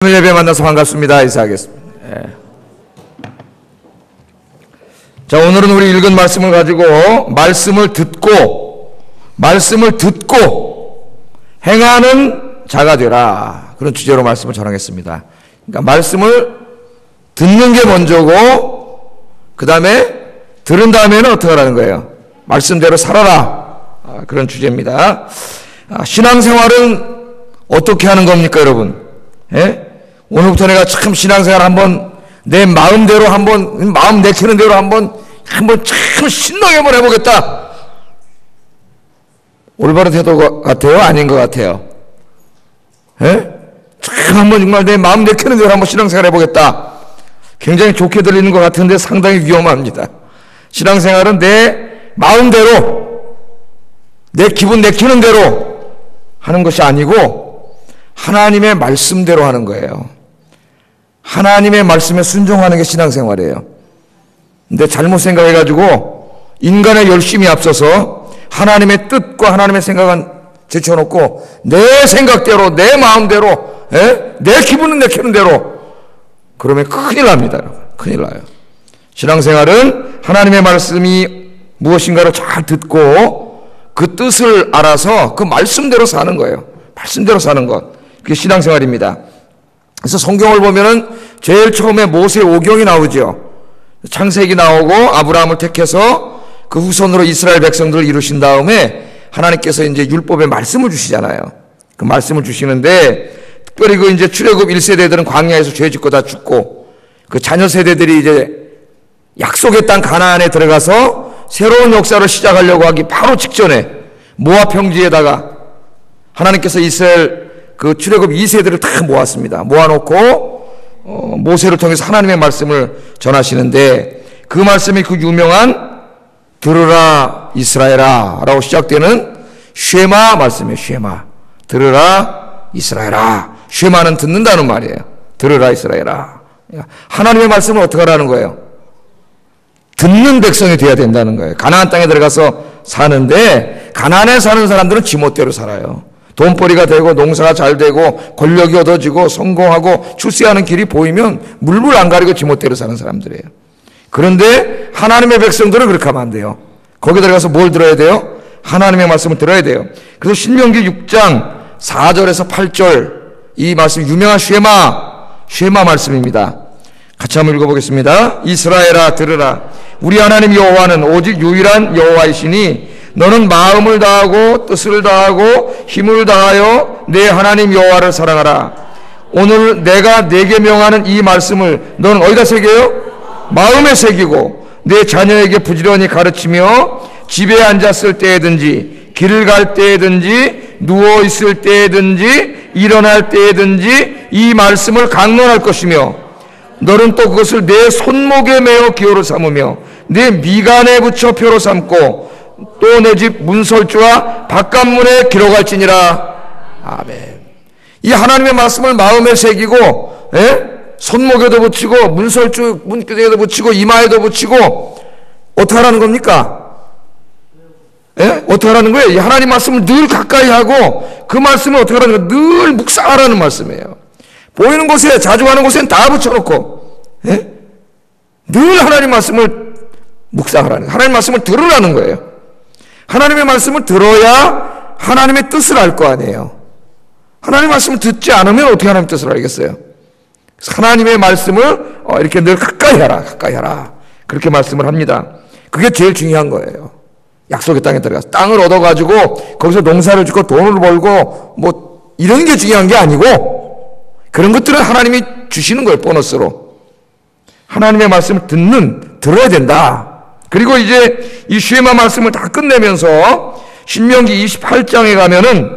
오늘 예배 만나서 반갑습니다. 인사하겠습니다. 자, 오늘은 우리 읽은 말씀을 가지고 말씀을 듣고 행하는 자가 되라, 그런 주제로 말씀을 전하겠습니다. 그러니까 말씀을 듣는 게 먼저고, 그 다음에 들은 다음에는 어떻게 하라는 거예요? 말씀대로 살아라, 그런 주제입니다. 신앙생활은 어떻게 하는 겁니까, 여러분? 오늘부터 내가 참 신앙생활 한번 내 마음대로 한번, 마음 내키는 대로 한번 참 신나게 한번 해보겠다. 올바른 태도 같아요? 아닌 것 같아요? 참 한번 정말 내 마음 내키는 대로 한번 신앙생활 해보겠다. 굉장히 좋게 들리는 것 같은데 상당히 위험합니다. 신앙생활은 내 마음대로, 내 기분 내키는 대로 하는 것이 아니고 하나님의 말씀대로 하는 거예요. 하나님의 말씀에 순종하는 게 신앙생활이에요. 근데 잘못 생각해가지고 인간의 열심이 앞서서 하나님의 뜻과 하나님의 생각은 제쳐놓고 내 생각대로, 내 마음대로, 내 기분은 내키는 대로, 그러면 큰일 납니다. 큰일 나요. 신앙생활은 하나님의 말씀이 무엇인가를 잘 듣고 그 뜻을 알아서 그 말씀대로 사는 거예요. 말씀대로 사는 것, 그게 신앙생활입니다. 그래서 성경을 보면은 제일 처음에 모세 오경이 나오죠. 창세기 나오고 아브라함을 택해서 그 후손으로 이스라엘 백성들을 이루신 다음에 하나님께서 이제 율법의 말씀을 주시잖아요. 그 말씀을 주시는데 특별히 그 이제 출애굽 1세대들은 광야에서 죄 짓고 다 죽고, 그 자녀 세대들이 이제 약속의 땅 가나안에 들어가서 새로운 역사를 시작하려고 하기 바로 직전에 모압 평지에다가 하나님께서 이스라엘 그 출애굽 2세대를 다 모았습니다. 모아놓고 모세를 통해서 하나님의 말씀을 전하시는데, 그 말씀이 그 유명한 들으라 이스라엘아 라고 시작되는 쉐마 말씀이에요. 쉐마, 들으라 이스라엘아. 쉐마는 듣는다는 말이에요. 들으라 이스라엘아. 하나님의 말씀을 어떻게 하라는 거예요? 듣는 백성이 돼야 된다는 거예요. 가나안 땅에 들어가서 사는데 가나안에 사는 사람들은 지멋대로 살아요. 돈벌이가 되고 농사가 잘 되고 권력이 얻어지고 성공하고 출세하는 길이 보이면 물불 안 가리고 지멋대로 사는 사람들이에요. 그런데 하나님의 백성들은 그렇게 하면 안 돼요. 거기 들어가서 뭘 들어야 돼요? 하나님의 말씀을 들어야 돼요. 그래서 신명기 6장 4절에서 8절, 이 말씀 유명한 쉐마 말씀입니다. 같이 한번 읽어보겠습니다. 이스라엘아 들으라. 우리 하나님 여호와는 오직 유일한 여호와이시니 너는 마음을 다하고 뜻을 다하고 힘을 다하여 내 하나님 여호와를 사랑하라. 오늘 내가 내게 명하는 이 말씀을 너는 어디다 새겨요? 마음에 새기고 내 자녀에게 부지런히 가르치며 집에 앉았을 때든지 길을 갈 때든지 누워있을 때든지 일어날 때든지 이 말씀을 강론할 것이며, 너는 또 그것을 내 손목에 메어 기호로 삼으며 내 미간에 붙여 표로 삼고 또 내 집 문설주와 바깥문에 기록할지니라. 아멘. 이 하나님의 말씀을 마음에 새기고, 손목에도 붙이고 문설주 문에도 붙이고 이마에도 붙이고, 어떻게 하라는 겁니까? 어떻게 하라는 거예요? 이 하나님 말씀을 늘 가까이 하고 그 말씀을 어떻게 하라는 거예요? 늘 묵상하라는 말씀이에요. 보이는 곳에, 자주 가는 곳에는 다 붙여놓고, 늘 하나님 말씀을 묵상하라는 거예요. 하나님 말씀을 들으라는 거예요. 하나님의 말씀을 들어야 하나님의 뜻을 알 거 아니에요. 하나님의 말씀을 듣지 않으면 어떻게 하나님의 뜻을 알겠어요? 하나님의 말씀을 이렇게 늘 가까이 하라. 그렇게 말씀을 합니다. 그게 제일 중요한 거예요. 약속의 땅에 들어가서 땅을 얻어가지고 거기서 농사를 짓고 돈을 벌고 뭐 이런 게 중요한 게 아니고, 그런 것들은 하나님이 주시는 거예요. 보너스로. 하나님의 말씀을 들어야 된다. 그리고 이제 이 쉐마 말씀을 다 끝내면서 신명기 28장에 가면은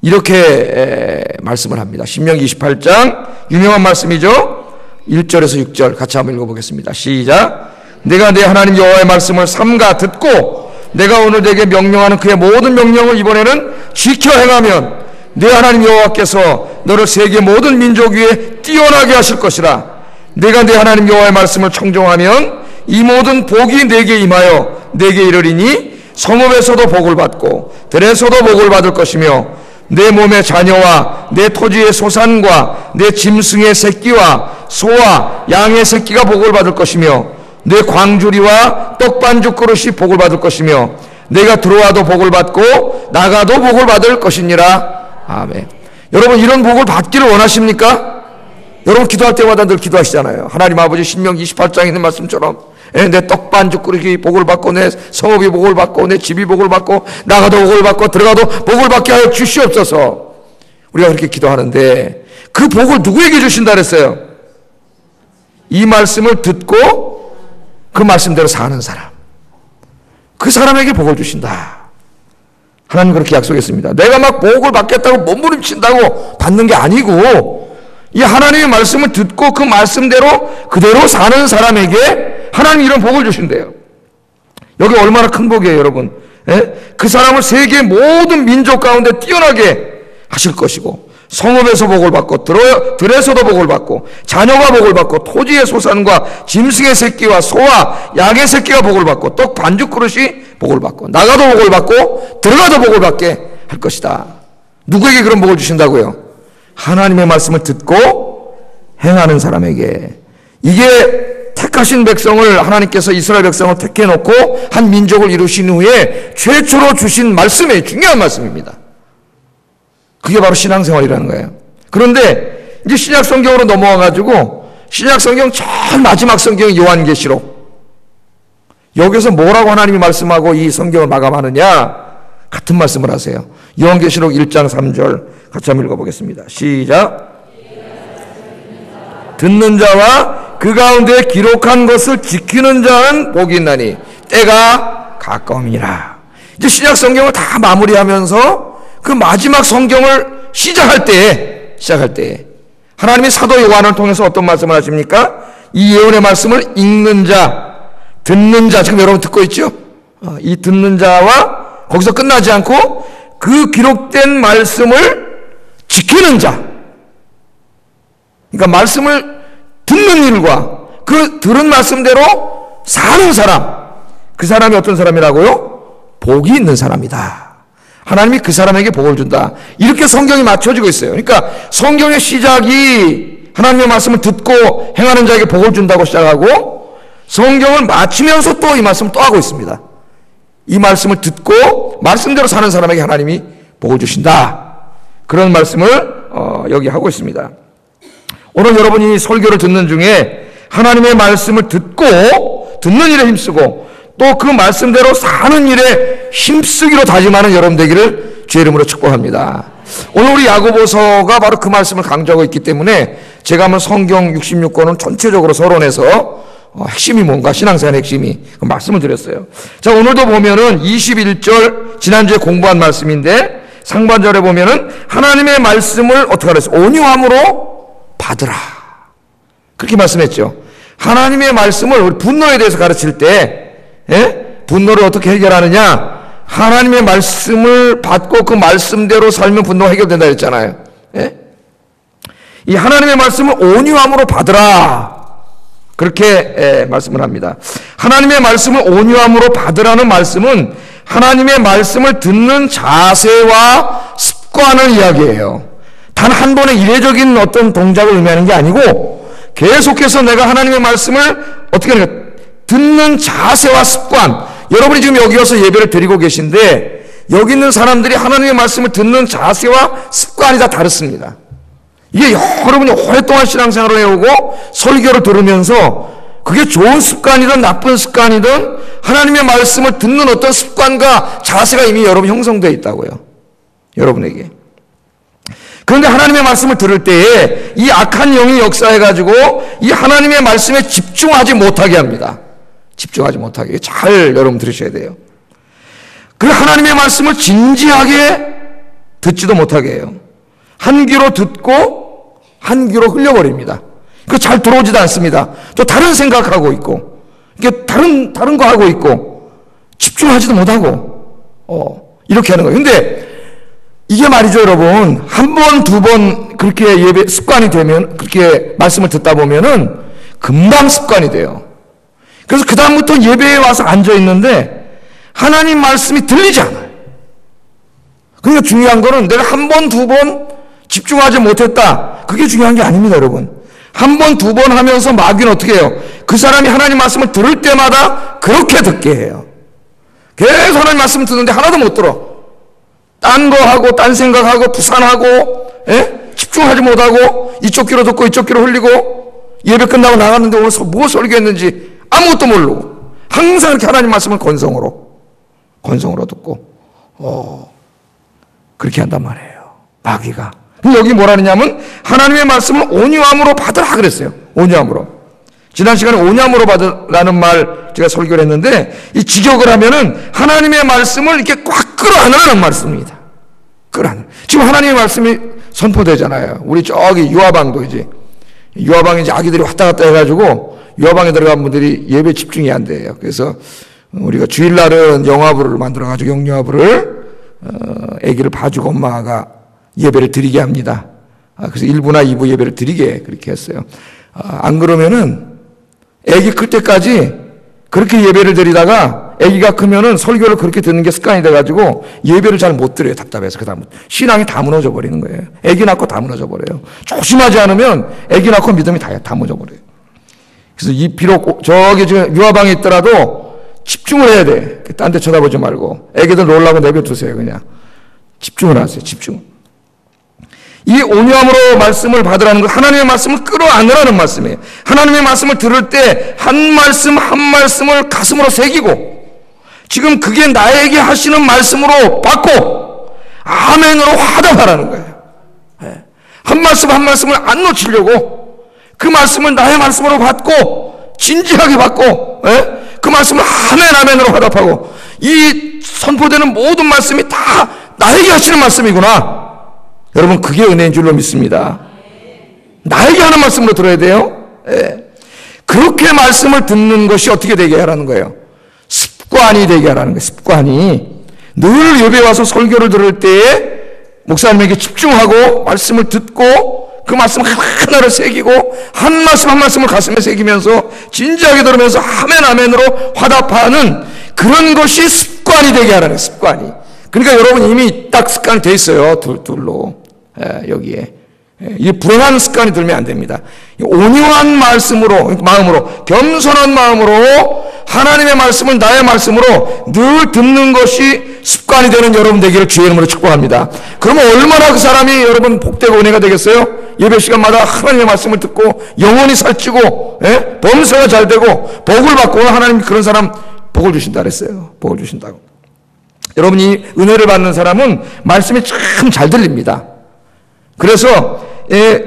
이렇게 말씀을 합니다. 신명기 28장 유명한 말씀이죠. 1절에서 6절 같이 한번 읽어보겠습니다. 시작. 내가 내 하나님 여호와의 말씀을 삼가 듣고 내가 오늘 내게 명령하는 그의 모든 명령을 이번에는 지켜 행하면 내 하나님 여호와께서 너를 세계 모든 민족 위에 뛰어나게 하실 것이라. 내가 내 하나님 여호와의 말씀을 청종하면 이 모든 복이 내게 임하여 내게 이르리니 성읍에서도 복을 받고 들에서도 복을 받을 것이며 내 몸의 자녀와 내 토지의 소산과 내 짐승의 새끼와 소와 양의 새끼가 복을 받을 것이며 내 광주리와 떡반죽 그릇이 복을 받을 것이며 내가 들어와도 복을 받고 나가도 복을 받을 것이니라. 아멘. 여러분, 이런 복을 받기를 원하십니까? 여러분, 기도할 때마다 늘 기도하시잖아요. 하나님 아버지, 신명기 28장에 있는 말씀처럼 내 떡반죽 그릇이 복을 받고 내 성읍이 복을 받고 내 집이 복을 받고 나가도 복을 받고 들어가도 복을 받게 하여 주시옵소서. 우리가 그렇게 기도하는데 그 복을 누구에게 주신다 그랬어요? 이 말씀을 듣고 그 말씀대로 사는 사람, 그 사람에게 복을 주신다. 하나님 그렇게 약속했습니다. 내가 막 복을 받겠다고 몸부림친다고 받는 게 아니고, 이 하나님의 말씀을 듣고 그 말씀대로 그대로 사는 사람에게 하나님이 이런 복을 주신대요. 여기 얼마나 큰 복이에요, 여러분. 그 사람을 세계의 모든 민족 가운데 뛰어나게 하실 것이고, 성읍에서 복을 받고 들에서도 복을 받고 자녀가 복을 받고 토지의 소산과 짐승의 새끼와 소와 양의 새끼가 복을 받고 떡 반죽 그릇이 복을 받고 나가도 복을 받고 들어가도 복을 받게 할 것이다. 누구에게 그런 복을 주신다고요? 하나님의 말씀을 듣고 행하는 사람에게. 이게 택하신 백성을, 하나님께서 이스라엘 백성을 택해놓고 한 민족을 이루신 후에 최초로 주신 말씀이 중요한 말씀입니다. 그게 바로 신앙생활이라는 거예요. 그런데 이제 신약 성경으로 넘어와가지고 신약 성경 제일 마지막 성경이 요한계시록. 여기서 뭐라고 하나님이 말씀하고 이 성경을 마감하느냐? 같은 말씀을 하세요. 요한계시록 1장 3절 같이 한번 읽어보겠습니다. 시작. 듣는 자와 그 가운데 기록한 것을 지키는 자는 복이 있나니 때가 가까움이니라. 이제 신약 성경을 다 마무리하면서 그 마지막 성경을 시작할 때에 하나님이 사도 요한을 통해서 어떤 말씀을 하십니까? 이 예언의 말씀을 읽는 자, 듣는 자, 지금 여러분 듣고 있죠? 이 듣는 자와 거기서 끝나지 않고 그 기록된 말씀을 지키는 자, 그러니까 말씀을 듣는 일과 그 들은 말씀대로 사는 사람, 그 사람이 어떤 사람이라고요? 복이 있는 사람이다. 하나님이 그 사람에게 복을 준다. 이렇게 성경이 맞춰지고 있어요. 그러니까 성경의 시작이 하나님의 말씀을 듣고 행하는 자에게 복을 준다고 시작하고, 성경을 마치면서 또 이 말씀을 또 하고 있습니다. 이 말씀을 듣고 말씀대로 사는 사람에게 하나님이 복을 주신다. 그런 말씀을 여기 하고 있습니다. 오늘 여러분이 설교를 듣는 중에 하나님의 말씀을 듣고 듣는 일에 힘쓰고 또 그 말씀대로 사는 일에 힘쓰기로 다짐하는 여러분 되기를 주의 이름으로 축복합니다. 오늘 우리 야고보서가 바로 그 말씀을 강조하고 있기 때문에 제가 한번 성경 66권은 전체적으로 서론해서 핵심이 뭔가, 신앙생활의 핵심이 그 말씀을 드렸어요. 자, 오늘도 보면은 21절 지난주에 공부한 말씀인데 상반절에 보면은 하나님의 말씀을 어떻게 하랬어요? 온유함으로 받으라. 그렇게 말씀했죠. 하나님의 말씀을 우리 분노에 대해서 가르칠 때 분노를 어떻게 해결하느냐? 하나님의 말씀을 받고 그 말씀대로 살면 분노가 해결된다 했잖아요. 이 하나님의 말씀을 온유함으로 받으라. 그렇게 말씀을 합니다. 하나님의 말씀을 온유함으로 받으라는 말씀은 하나님의 말씀을 듣는 자세와 습관을 이야기해요. 단 한 번의 이례적인 어떤 동작을 의미하는 게 아니고 계속해서 내가 하나님의 말씀을 어떻게 하는가? 듣는 자세와 습관. 여러분이 지금 여기 와서 예배를 드리고 계신데 여기 있는 사람들이 하나님의 말씀을 듣는 자세와 습관이 다 다릅니다. 이게 여러분이 오랫동안 신앙생활을 해오고 설교를 들으면서 그게 좋은 습관이든 나쁜 습관이든 하나님의 말씀을 듣는 어떤 습관과 자세가 이미 여러분 형성되어 있다고요. 여러분에게. 그런데 하나님의 말씀을 들을 때에 이 악한 영이 역사해가지고 이 하나님의 말씀에 집중하지 못하게 합니다. 집중하지 못하게. 잘 여러분 들으셔야 돼요. 그 하나님의 말씀을 진지하게 듣지도 못하게 해요. 한 귀로 듣고 한 귀로 흘려버립니다. 그 잘 들어오지도 않습니다. 또 다른 생각하고 있고, 이게 다른 거 하고 있고, 집중하지도 못하고, 이렇게 하는 거예요. 근데 이게 말이죠, 여러분. 한 번, 두 번 그렇게 예배 습관이 되면, 그렇게 말씀을 듣다 보면은 금방 습관이 돼요. 그래서 그다음부터 예배에 와서 앉아 있는데 하나님 말씀이 들리지 않아요. 그러니까 중요한 거는 내가 한 번, 두 번 집중하지 못했다. 그게 중요한 게 아닙니다, 여러분. 한 번, 두 번 하면서 마귀는 어떻게 해요? 그 사람이 하나님 말씀을 들을 때마다 그렇게 듣게 해요. 계속 하나님 말씀 듣는데 하나도 못 들어. 딴 거 하고, 딴 생각하고, 부산하고, 집중하지 못하고, 이쪽 귀로 듣고, 이쪽 귀로 흘리고, 예배 끝나고 나갔는데 오늘 뭐 설교했는지 아무것도 모르고, 항상 이렇게 하나님 말씀을 건성으로 듣고, 그렇게 한단 말이에요. 마귀가. 여기 뭐라 하느냐면, 하나님의 말씀을 온유함으로 받으라 그랬어요. 온유함으로. 지난 시간에 온유함으로 받으라는 말 제가 설교를 했는데, 이 직역을 하면은 하나님의 말씀을 이렇게 꽉 끌어안으라는 말씀입니다. 지금 하나님의 말씀이 선포되잖아요. 우리 저기 유아방도 유아방에 이제 아기들이 왔다 갔다 해가지고 유아방에 들어간 분들이 예배 집중이 안 돼요. 그래서 우리가 주일날은 영화부를 만들어가지고 영유아부를 아기를 봐주고 엄마가 예배를 드리게 합니다. 그래서 1부나 2부 예배를 드리게 그렇게 했어요. 안 그러면은 아기 클 때까지 그렇게 예배를 드리다가 아기가 크면은 설교를 그렇게 듣는 게 습관이 돼가지고 예배를 잘 못 드려요. 답답해서. 그 다음 신앙이 다 무너져 버리는 거예요. 아기 낳고 다 무너져 버려요. 조심하지 않으면 아기 낳고 믿음이 다 무너져 버려요. 그래서 비록 저기 지금 유아방에 있더라도 집중을 해야 돼. 딴 데 쳐다보지 말고 아기들 놀라고 내버려두세요. 그냥 집중을 하세요. 집중. 이 온유함으로 말씀을 받으라는 것, 하나님의 말씀을 끌어안으라는 말씀이에요. 하나님의 말씀을 들을 때 한 말씀 한 말씀을 가슴으로 새기고, 지금 그게 나에게 하시는 말씀으로 받고 아멘으로 화답하라는 거예요. 한 말씀 한 말씀을 안 놓치려고 그 말씀을 나의 말씀으로 받고 진지하게 받고 그 말씀을 아멘으로 화답하고, 이 선포되는 모든 말씀이 다 나에게 하시는 말씀이구나. 여러분, 그게 은혜인 줄로 믿습니다. 나에게 하는 말씀으로 들어야 돼요. 그렇게 말씀을 듣는 것이 어떻게 되게 하라는 거예요? 습관이 되게 하라는 거예요. 습관이. 늘 예배 와서 설교를 들을 때에 목사님에게 집중하고 말씀을 듣고 그 말씀 하나를 새기고 한 말씀 한 말씀을 가슴에 새기면서 진지하게 들으면서 아멘으로 화답하는 그런 것이 습관이 되게 하라는 거예요. 습관이. 그러니까 여러분 이미 딱 습관이 돼 있어요. 둘로. 여기에. 이 불행한 습관이 들면 안 됩니다. 온유한 말씀으로, 마음으로, 겸손한 마음으로 하나님의 말씀을 나의 말씀으로 늘 듣는 것이 습관이 되는 여러분 되기를 주의 이름으로 축복합니다. 그러면 얼마나 그 사람이 여러분 복되고 은혜가 되겠어요? 예배 시간마다 하나님의 말씀을 듣고 영혼이 살찌고 범사가 잘 되고 복을 받고, 하나님이 그런 사람 복을 주신다 그랬어요. 복을 주신다고. 여러분이 은혜를 받는 사람은 말씀이 참 잘 들립니다. 그래서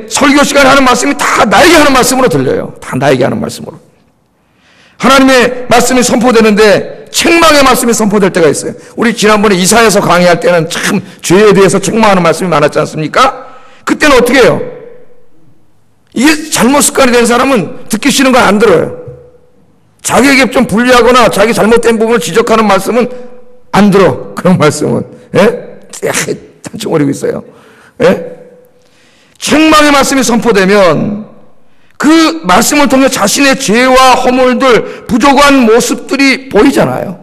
설교 시간에 하는 말씀이 다 나에게 하는 말씀으로 들려요. 다 나에게 하는 말씀으로. 하나님의 말씀이 선포되는데 책망의 말씀이 선포될 때가 있어요. 우리 지난번에 이사야서 강의할 때는 참 죄에 대해서 책망하는 말씀이 많았지 않습니까? 그때는 어떻게 해요? 이게 잘못 습관이 된 사람은 듣기 싫은 거 안 들어요. 자기에게 좀 불리하거나 자기 잘못된 부분을 지적하는 말씀은 안 들어. 그런 말씀은. 단청거리고 있어요. 책망의 말씀이 선포되면 그 말씀을 통해 자신의 죄와 허물들, 부족한 모습들이 보이잖아요.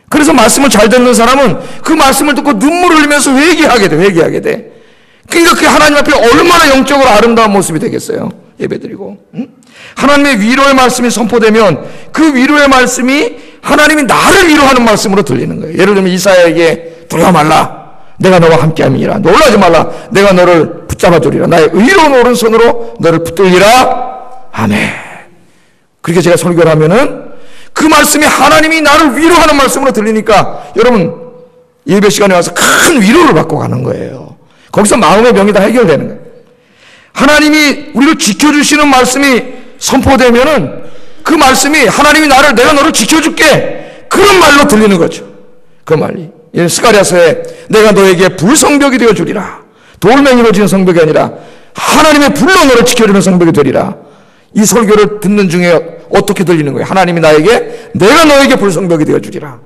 그래서 말씀을 잘 듣는 사람은 그 말씀을 듣고 눈물을 흘리면서 회개하게 돼. 그러니까 그 하나님 앞에 얼마나 영적으로 아름다운 모습이 되겠어요. 예배드리고. 하나님의 위로의 말씀이 선포되면 그 위로의 말씀이 하나님이 나를 위로하는 말씀으로 들리는 거예요. 예를 들면 이사야에게 두려워 말라. 내가 너와 함께함이니라. 놀라지 말라. 내가 너를 붙잡아 주리라. 나의 의로운 오른손으로 너를 붙들리라. 아멘. 그렇게 제가 설교를 하면은 그 말씀이 하나님이 나를 위로하는 말씀으로 들리니까 여러분 예배 시간에 와서 큰 위로를 받고 가는 거예요. 거기서 마음의 병이 다 해결되는 거예요. 하나님이 우리를 지켜주시는 말씀이 선포되면은 그 말씀이 하나님이 내가 너를 지켜줄게. 그런 말로 들리는 거죠. 그 말이. 스가랴서에 내가 너에게 불성벽이 되어주리라. 돌멩이로 지은 성벽이 아니라 하나님의 불로 너를 지켜주는 성벽이 되리라. 이 설교를 듣는 중에 어떻게 들리는 거예요? 하나님이 내가 너에게 불성벽이 되어주리라.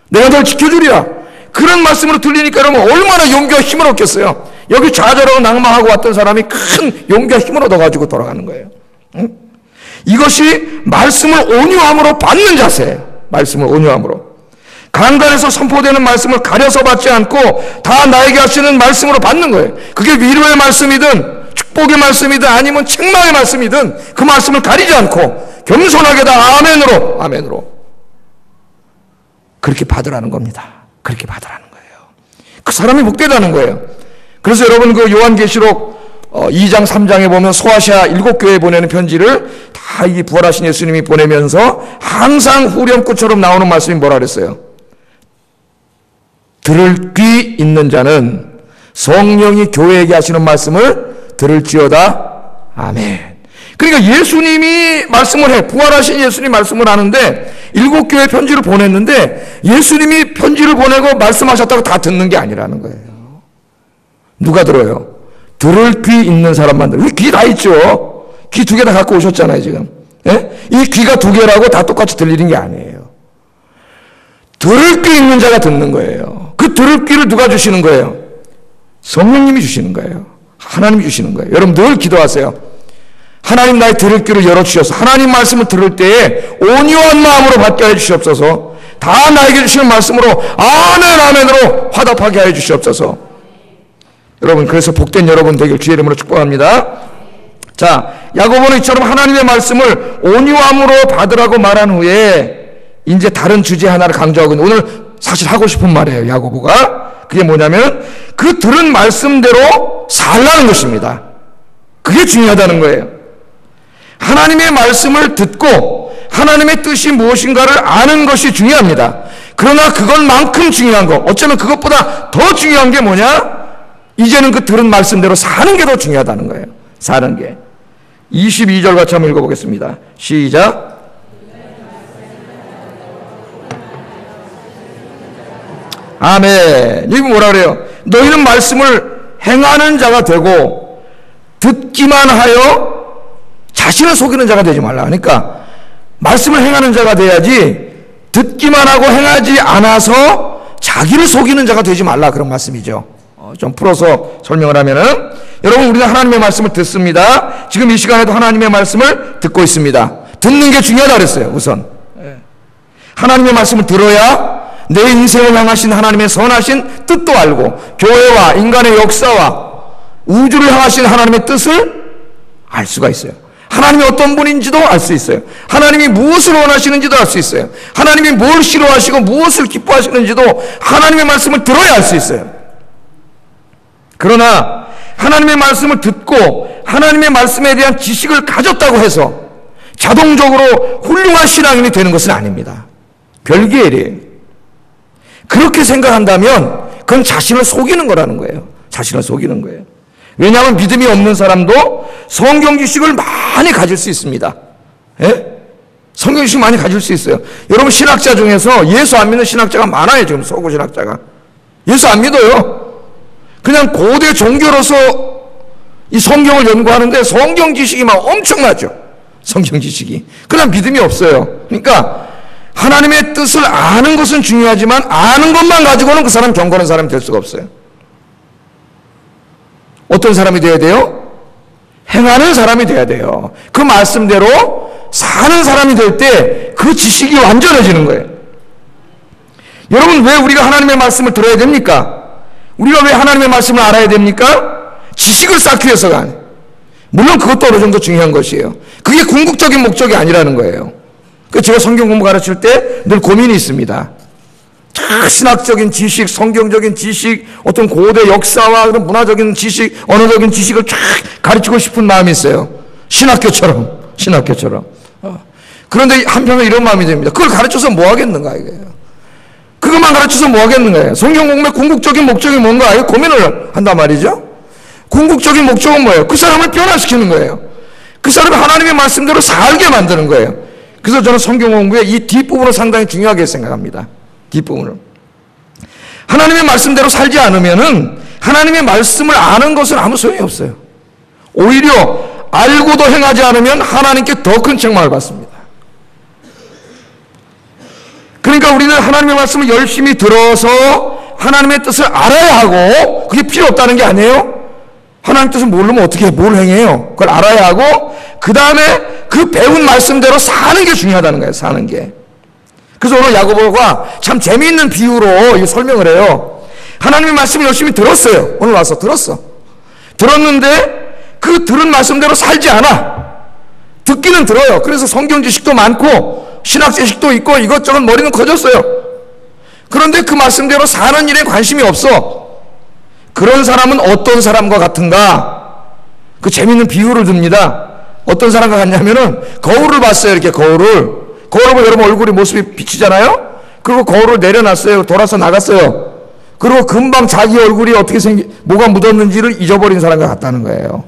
내가 너를 지켜주리라. 그런 말씀으로 들리니까 여러분 얼마나 용기와 힘을 얻겠어요. 여기 좌절하고 낭망하고 왔던 사람이 큰 용기와 힘을 얻어가지고 돌아가는 거예요. 응? 이것이 말씀을 온유함으로 받는 자세예요. 말씀을 온유함으로. 강단에서 선포되는 말씀을 가려서 받지 않고 다 나에게 하시는 말씀으로 받는 거예요. 그게 위로의 말씀이든 축복의 말씀이든 아니면 책망의 말씀이든 그 말씀을 가리지 않고 겸손하게 다 아멘으로 그렇게 받으라는 겁니다. 그렇게 받으라는 거예요. 그 사람이 복되다는 거예요. 그래서 여러분 그 요한계시록 2장 3장에 보면 소아시아 7교회에 보내는 편지를 다 이 부활하신 예수님이 보내면서 항상 후렴구처럼 나오는 말씀이 뭐라 그랬어요? 들을 귀 있는 자는 성령이 교회에게 하시는 말씀을 들을지어다. 아멘. 그러니까 예수님이 말씀을 해. 부활하신 예수님이 말씀을 하는데 7교회 편지를 보냈는데 예수님이 편지를 보내고 말씀하셨다고 다 듣는 게 아니라는 거예요. 누가 들어요? 들을 귀 있는 사람만 들어요. 귀 다 있죠. 귀 2개 다 갖고 오셨잖아요, 지금. 예? 이 귀가 2개라고 다 똑같이 들리는 게 아니에요. 들을 귀 있는 자가 듣는 거예요. 그 들을 귀를 누가 주시는 거예요? 성령님이 주시는 거예요. 하나님이 주시는 거예요. 여러분 늘 기도하세요. 하나님 나의 들을 귀를 열어주셔서 하나님 말씀을 들을 때에 온유한 마음으로 받게 해주시옵소서. 다 나에게 주시는 말씀으로 아멘으로 화답하게 해주시옵소서. 여러분 그래서 복된 여러분 되길 주의 이름으로 축복합니다. 자, 야고보는 이처럼 하나님의 말씀을 온유함으로 받으라고 말한 후에 이제 다른 주제 하나를 강조하고 있는, 오늘 사실 하고 싶은 말이에요, 야고보가. 그게 뭐냐면 그 들은 말씀대로 살라는 것입니다. 그게 중요하다는 거예요. 하나님의 말씀을 듣고 하나님의 뜻이 무엇인가를 아는 것이 중요합니다. 그러나 그것만큼 중요한 거, 어쩌면 그것보다 더 중요한 게 뭐냐? 이제는 그 들은 말씀대로 사는 게 더 중요하다는 거예요. 사는 게. 22절 같이 한번 읽어보겠습니다. 시작. 아멘. 여기 뭐라 그래요? 너희는 말씀을 행하는 자가 되고 듣기만 하여 자신을 속이는 자가 되지 말라. 그러니까 말씀을 행하는 자가 돼야지 듣기만 하고 행하지 않아서 자기를 속이는 자가 되지 말라, 그런 말씀이죠. 좀 풀어서 설명을 하면은, 여러분 우리는 하나님의 말씀을 듣습니다. 지금 이 시간에도 하나님의 말씀을 듣고 있습니다. 듣는 게 중요하다 그랬어요. 우선 하나님의 말씀을 들어야 내 인생을 향하신 하나님의 선하신 뜻도 알고 교회와 인간의 역사와 우주를 향하신 하나님의 뜻을 알 수가 있어요. 하나님이 어떤 분인지도 알 수 있어요. 하나님이 무엇을 원하시는지도 알 수 있어요. 하나님이 뭘 싫어하시고 무엇을 기뻐하시는지도 하나님의 말씀을 들어야 알 수 있어요. 그러나 하나님의 말씀을 듣고 하나님의 말씀에 대한 지식을 가졌다고 해서 자동적으로 훌륭한 신앙인이 되는 것은 아닙니다. 별개의 일이에요. 그렇게 생각한다면 그건 자신을 속이는 거라는 거예요. 자신을 속이는 거예요. 왜냐하면 믿음이 없는 사람도 성경 지식을 많이 가질 수 있습니다. 예? 성경 지식 많이 가질 수 있어요. 여러분 신학자 중에서 예수 안 믿는 신학자가 많아요. 지금 서구 신학자가. 예수 안 믿어요. 그냥 고대 종교로서 이 성경을 연구하는데 성경 지식이 막 엄청나죠. 성경 지식이. 그러나 믿음이 없어요. 그러니까 하나님의 뜻을 아는 것은 중요하지만 아는 것만 가지고는 그 사람 경건한 사람이 될 수가 없어요. 어떤 사람이 돼야 돼요? 행하는 사람이 돼야 돼요. 그 말씀대로 사는 사람이 될 때 그 지식이 완전해지는 거예요. 여러분 왜 우리가 하나님의 말씀을 들어야 됩니까? 우리가 왜 하나님의 말씀을 알아야 됩니까? 지식을 쌓기 위해서가 아니에요. 물론 그것도 어느 정도 중요한 것이에요. 그게 궁극적인 목적이 아니라는 거예요. 제가 성경 공부 가르칠 때 늘 고민이 있습니다. 신학적인 지식, 성경적인 지식, 어떤 고대 역사와 그런 문화적인 지식, 언어적인 지식을 쫙 가르치고 싶은 마음이 있어요. 신학교처럼. 그런데 한편으로 이런 마음이 듭니다. 그걸 가르쳐서 뭐 하겠는가 이거예요. 그것만 가르쳐서 뭐 하겠는가요? 성경 공부의 궁극적인 목적이 뭔가 이거 고민을 한단 말이죠. 궁극적인 목적은 뭐예요? 그 사람을 변화시키는 거예요. 그 사람이 하나님의 말씀대로 살게 만드는 거예요. 그래서 저는 성경 공부의 이 뒷부분을 상당히 중요하게 생각합니다. 뒷부분을. 하나님의 말씀대로 살지 않으면은 하나님의 말씀을 아는 것은 아무 소용이 없어요. 오히려 알고도 행하지 않으면 하나님께 더 큰 책망을 받습니다. 그러니까 우리는 하나님의 말씀을 열심히 들어서 하나님의 뜻을 알아야 하고, 그게 필요 없다는 게 아니에요. 하나님 뜻을 모르면 어떻게 해? 뭘 행해요? 그걸 알아야 하고 그 다음에 그 배운 말씀대로 사는 게 중요하다는 거예요. 사는 게. 그래서 오늘 야고보가 참 재미있는 비유로 설명을 해요. 하나님의 말씀을 열심히 들었어요. 오늘 와서 들었는데 그 들은 말씀대로 살지 않아. 듣기는 들어요. 그래서 성경 지식도 많고 신학 지식도 있고 이것저것 머리는 커졌어요. 그런데 그 말씀대로 사는 일에 관심이 없어. 그런 사람은 어떤 사람과 같은가? 그 재밌는 비유를 듭니다. 어떤 사람과 같냐면은 거울을 봤어요. 이렇게 거울을 보면 여러분 얼굴이 모습이 비치잖아요. 그리고 거울을 내려놨어요. 돌아서 나갔어요. 그리고 금방 자기 얼굴이 어떻게 뭐가 묻었는지를 잊어버린 사람과 같다는 거예요.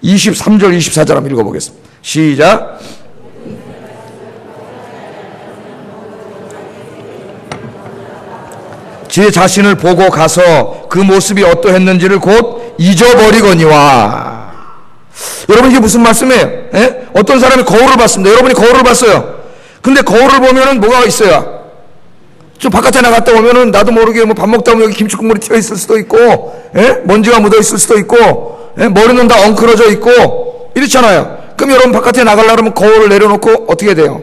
23절 24절 한번 읽어보겠습니다. 시작. 제 자신을 보고 가서 그 모습이 어떠했는지를 곧 잊어버리거니와. 여러분 이게 무슨 말씀이에요? 에? 어떤 사람이 거울을 봤습니다. 여러분이 거울을 봤어요. 근데 거울을 보면은 뭐가 있어요? 좀 바깥에 나갔다 오면은 나도 모르게 뭐 밥 먹다 보면 여기 김치 국물이 튀어 있을 수도 있고, 먼지가 묻어 있을 수도 있고, 머리는 다 엉클어져 있고 이렇잖아요. 그럼 여러분 바깥에 나가려면 거울을 내려놓고 어떻게 돼요?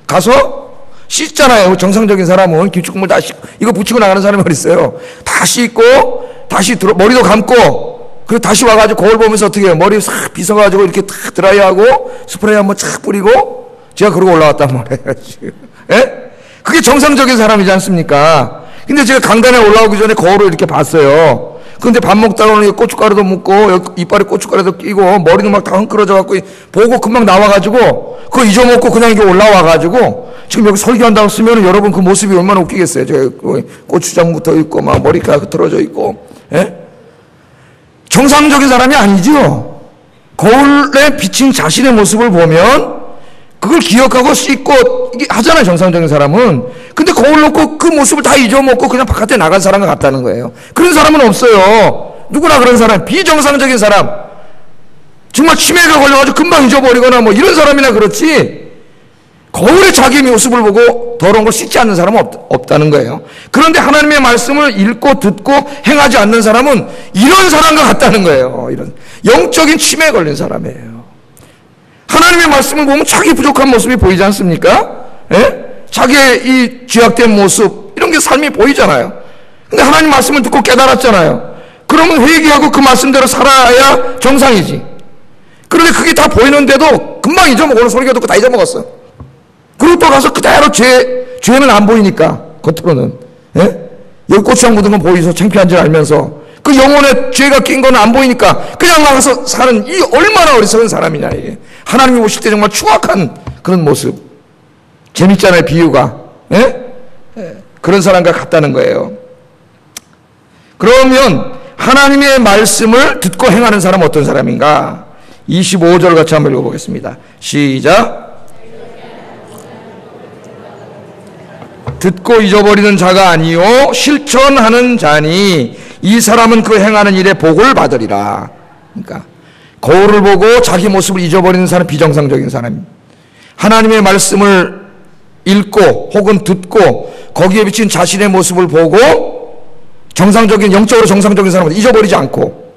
가서 씻잖아요. 정상적인 사람은 김치 국물 다 씻고 이거 붙이고 나가는 사람이 어디 있어요? 다 씻고 다시 머리도 감고 그리고 다시 와가지고 거울 보면서 어떻게 해요? 머리 싹 빗어가지고 이렇게 탁 드라이하고 스프레이 한번 착 뿌리고 제가 그러고 올라왔단 말이에요. 예? 그게 정상적인 사람이지 않습니까? 근데 제가 강단에 올라오기 전에 거울을 이렇게 봤어요. 근데 밥 먹다가는 고춧가루도 묻고 이빨에 고춧가루도 끼고 머리도 막 다 헝클어져 갖고 보고 금방 나와가지고 그거 잊어먹고 그냥 이게 올라와가지고 지금 여기 설교한다고 쓰면 여러분 그 모습이 얼마나 웃기겠어요. 제가 고추장 묻어 있고 막 머리카락 흐트러져 있고. 예? 정상적인 사람이 아니죠. 거울에 비친 자신의 모습을 보면 그걸 기억하고 씻고 이게 하잖아요. 정상적인 사람은. 근데 거울 놓고 그 모습을 다 잊어먹고 그냥 바깥에 나간 사람과 같다는 거예요. 그런 사람은 없어요. 누구나 그런 사람, 비정상적인 사람, 정말 치매가 걸려가지고 금방 잊어버리거나 뭐 이런 사람이나 그렇지 거울에 자기 모습을 보고 더러운 걸 씻지 않는 사람은 없다는 거예요. 그런데 하나님의 말씀을 읽고 듣고 행하지 않는 사람은 이런 사람과 같다는 거예요. 이런 영적인 치매에 걸린 사람이에요. 하나님의 말씀을 보면 자기 부족한 모습이 보이지 않습니까? 예? 자기의 이 죄악된 모습 이런 게 삶이 보이잖아요. 근데 하나님 말씀을 듣고 깨달았잖아요. 그러면 회개하고 그 말씀대로 살아야 정상이지. 그런데 그게 다 보이는데도 금방 잊어먹어. 오늘 설교 듣고 다 잊어먹었어. 그리고 또 가서 그대로 죄는 안 보이니까 겉으로는. 예? 여기 고추장 묻은 건 보이서 창피한 줄 알면서 그 영혼에 죄가 낀 건 안 보이니까 그냥 나가서 사는 이 얼마나 어리석은 사람이냐 이게. 하나님이 오실 때 정말 추악한 그런 모습. 재밌잖아요 비유가. 예? 그런 사람과 같다는 거예요. 그러면 하나님의 말씀을 듣고 행하는 사람은 어떤 사람인가? 25절 같이 한번 읽어보겠습니다. 시작. 듣고 잊어버리는 자가 아니요 실천하는 자니 이 사람은 그 행하는 일에 복을 받으리라. 그러니까 거울을 보고 자기 모습을 잊어버리는 사람 비정상적인 사람입니다. 하나님의 말씀을 읽고 혹은 듣고 거기에 비친 자신의 모습을 보고 정상적인 영적으로 정상적인 사람은 잊어버리지 않고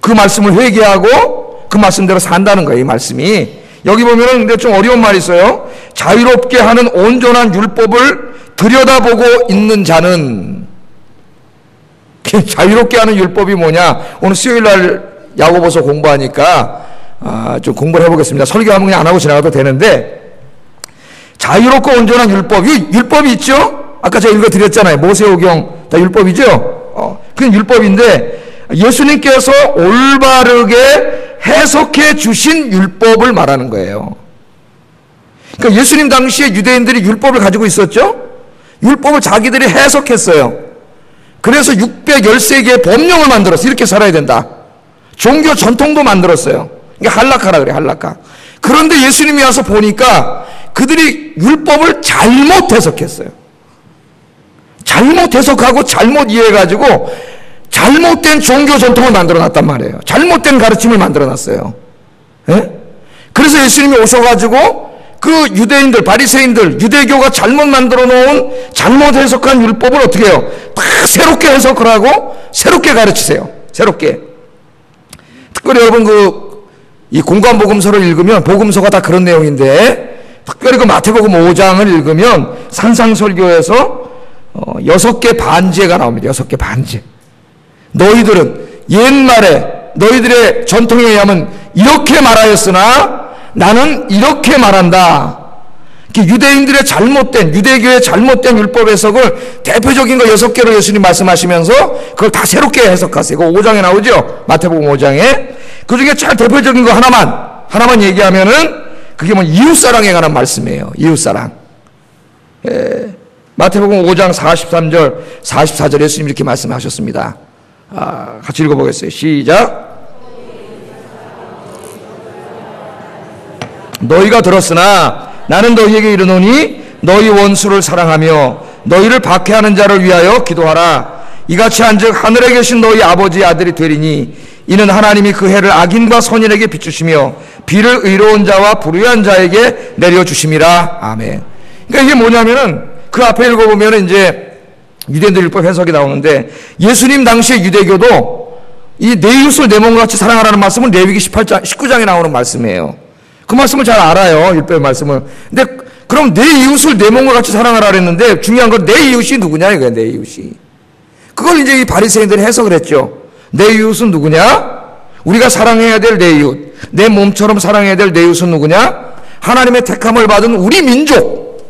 그 말씀을 회개하고 그 말씀대로 산다는 거예요. 이 말씀이 여기 보면은 근데 좀 어려운 말이 있어요. 자유롭게 하는 온전한 율법을 들여다보고 있는 자는. 자유롭게 하는 율법이 뭐냐? 오늘 수요일날 야고보서 공부하니까 좀 공부를 해보겠습니다. 설교하면 그냥 안 하고 지나가도 되는데 자유롭고 온전한 율법, 이 율법이 있죠? 아까 제가 읽어드렸잖아요. 모세오경 다 율법이죠? 그건 율법인데 예수님께서 올바르게 해석해 주신 율법을 말하는 거예요. 그러니까 예수님 당시에 유대인들이 율법을 가지고 있었죠? 율법을 자기들이 해석했어요. 그래서 613개의 법령을 만들었어요. 이렇게 살아야 된다. 종교 전통도 만들었어요. 이게 할라카라 그래, 할라카. 그런데 예수님이 와서 보니까 그들이 율법을 잘못 해석했어요. 잘못 해석하고 잘못 이해해가지고 잘못된 종교 전통을 만들어놨단 말이에요. 잘못된 가르침을 만들어놨어요. 예? 그래서 예수님이 오셔가지고 그 유대인들, 바리새인들, 유대교가 잘못 만들어 놓은 잘못 해석한 율법을 어떻게 해요? 다 새롭게 해석을 하고 새롭게 가르치세요. 새롭게. 특별히 여러분 이 공관복음서를 읽으면 복음서가 다 그런 내용인데 특별히 그 마태복음 5장을 읽으면 산상설교에서 6개 반제가 나옵니다. 6개 반제. 너희들은 옛말에 너희들의 전통에 의하면 이렇게 말하였으나 나는 이렇게 말한다. 유대인들의 잘못된, 유대교의 잘못된 율법 해석을 대표적인 거 6개로 예수님 말씀하시면서 그걸 다 새롭게 해석하세요. 이거 5장에 나오죠? 마태복음 5장에. 그 중에 제일 대표적인 거 하나만 얘기하면은 그게 뭐 이웃사랑에 관한 말씀이에요. 이웃사랑. 마태복음 5장 43절, 44절 예수님 이렇게 말씀하셨습니다. 같이 읽어보겠어요. 시작. 너희가 들었으나 나는 너희에게 이르노니 너희 원수를 사랑하며 너희를 박해하는 자를 위하여 기도하라. 이같이 한즉 하늘에 계신 너희 아버지의 아들이 되리니 이는 하나님이 그 해를 악인과 선인에게 비추시며 비를 의로운 자와 불의한 자에게 내려주심이라. 아멘. 그러니까 이게 뭐냐면은 그 앞에 읽어보면 이제 유대인들 율법 해석이 나오는데 예수님 당시의 유대교도 이 내 이웃을 내 몸과 같이 사랑하라는 말씀은 레위기 19장에 나오는 말씀이에요. 그 말씀을 잘 알아요. 율법의 말씀을. 근데 그럼 내 이웃을 내 몸과 같이 사랑하라 그랬는데 중요한 건 내 이웃이 누구냐 이거야. 내 이웃이. 그걸 이제 이 바리새인들이 해석을 했죠. 내 이웃은 누구냐? 우리가 사랑해야 될 내 이웃. 내 몸처럼 사랑해야 될 내 이웃은 누구냐? 하나님의 택함을 받은 우리 민족.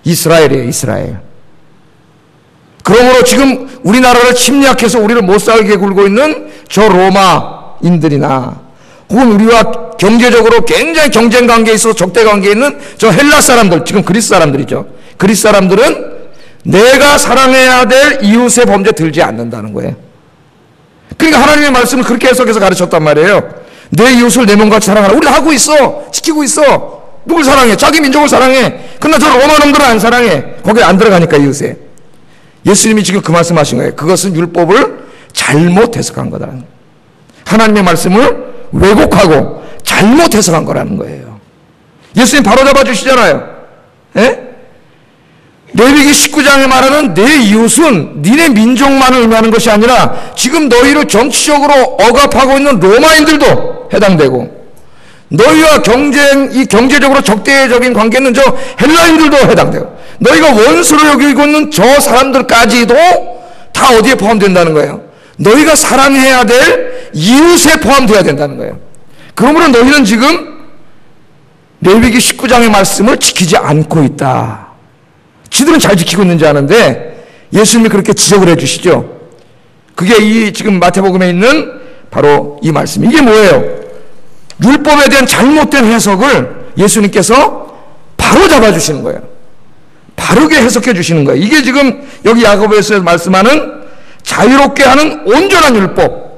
이스라엘이에요. 이스라엘. 그러므로 지금 우리나라를 침략해서 우리를 못 살게 굴고 있는 저 로마인들이나 혹은 우리와 경제적으로 굉장히 경쟁 관계에 있어서 적대 관계에 있는 저 헬라 사람들, 지금 그리스 사람들이죠. 그리스 사람들은 내가 사랑해야 될 이웃의 범죄에 들지 않는다는 거예요. 그러니까 하나님의 말씀을 그렇게 해석해서 가르쳤단 말이에요. 내 이웃을 내 몸같이 사랑하라. 우리 하고 있어. 지키고 있어. 누굴 사랑해? 자기 민족을 사랑해. 그러나 저 로마 놈들은 안 사랑해. 거기에 안 들어가니까 이웃에. 예수님이 지금 그 말씀하신 거예요. 그것은 율법을 잘못 해석한 거다. 하나님의 말씀을 왜곡하고 잘못 해석한 거라는 거예요. 예수님 바로 잡아주시잖아요. 예? 레위기 19장에 말하는 내 이웃은 니네 민족만을 의미하는 것이 아니라 지금 너희를 정치적으로 억압하고 있는 로마인들도 해당되고 너희와 경제적으로 적대적인 관계 있는 저 헬라인들도 해당되고 너희가 원수로 여기고 있는 저 사람들까지도 다 어디에 포함된다는 거예요? 너희가 사랑해야 될 이웃에 포함되어야 된다는 거예요. 그러므로 너희는 지금 레위기 19장의 말씀을 지키지 않고 있다. 지들은 잘 지키고 있는지 아는데 예수님이 그렇게 지적을 해주시죠. 그게 이 지금 마태복음에 있는 바로 이 말씀. 이게 뭐예요? 율법에 대한 잘못된 해석을 예수님께서 바로 잡아주시는 거예요. 바르게 해석해 주시는 거예요. 이게 지금 여기 야고보에서 말씀하는 자유롭게 하는 온전한 율법.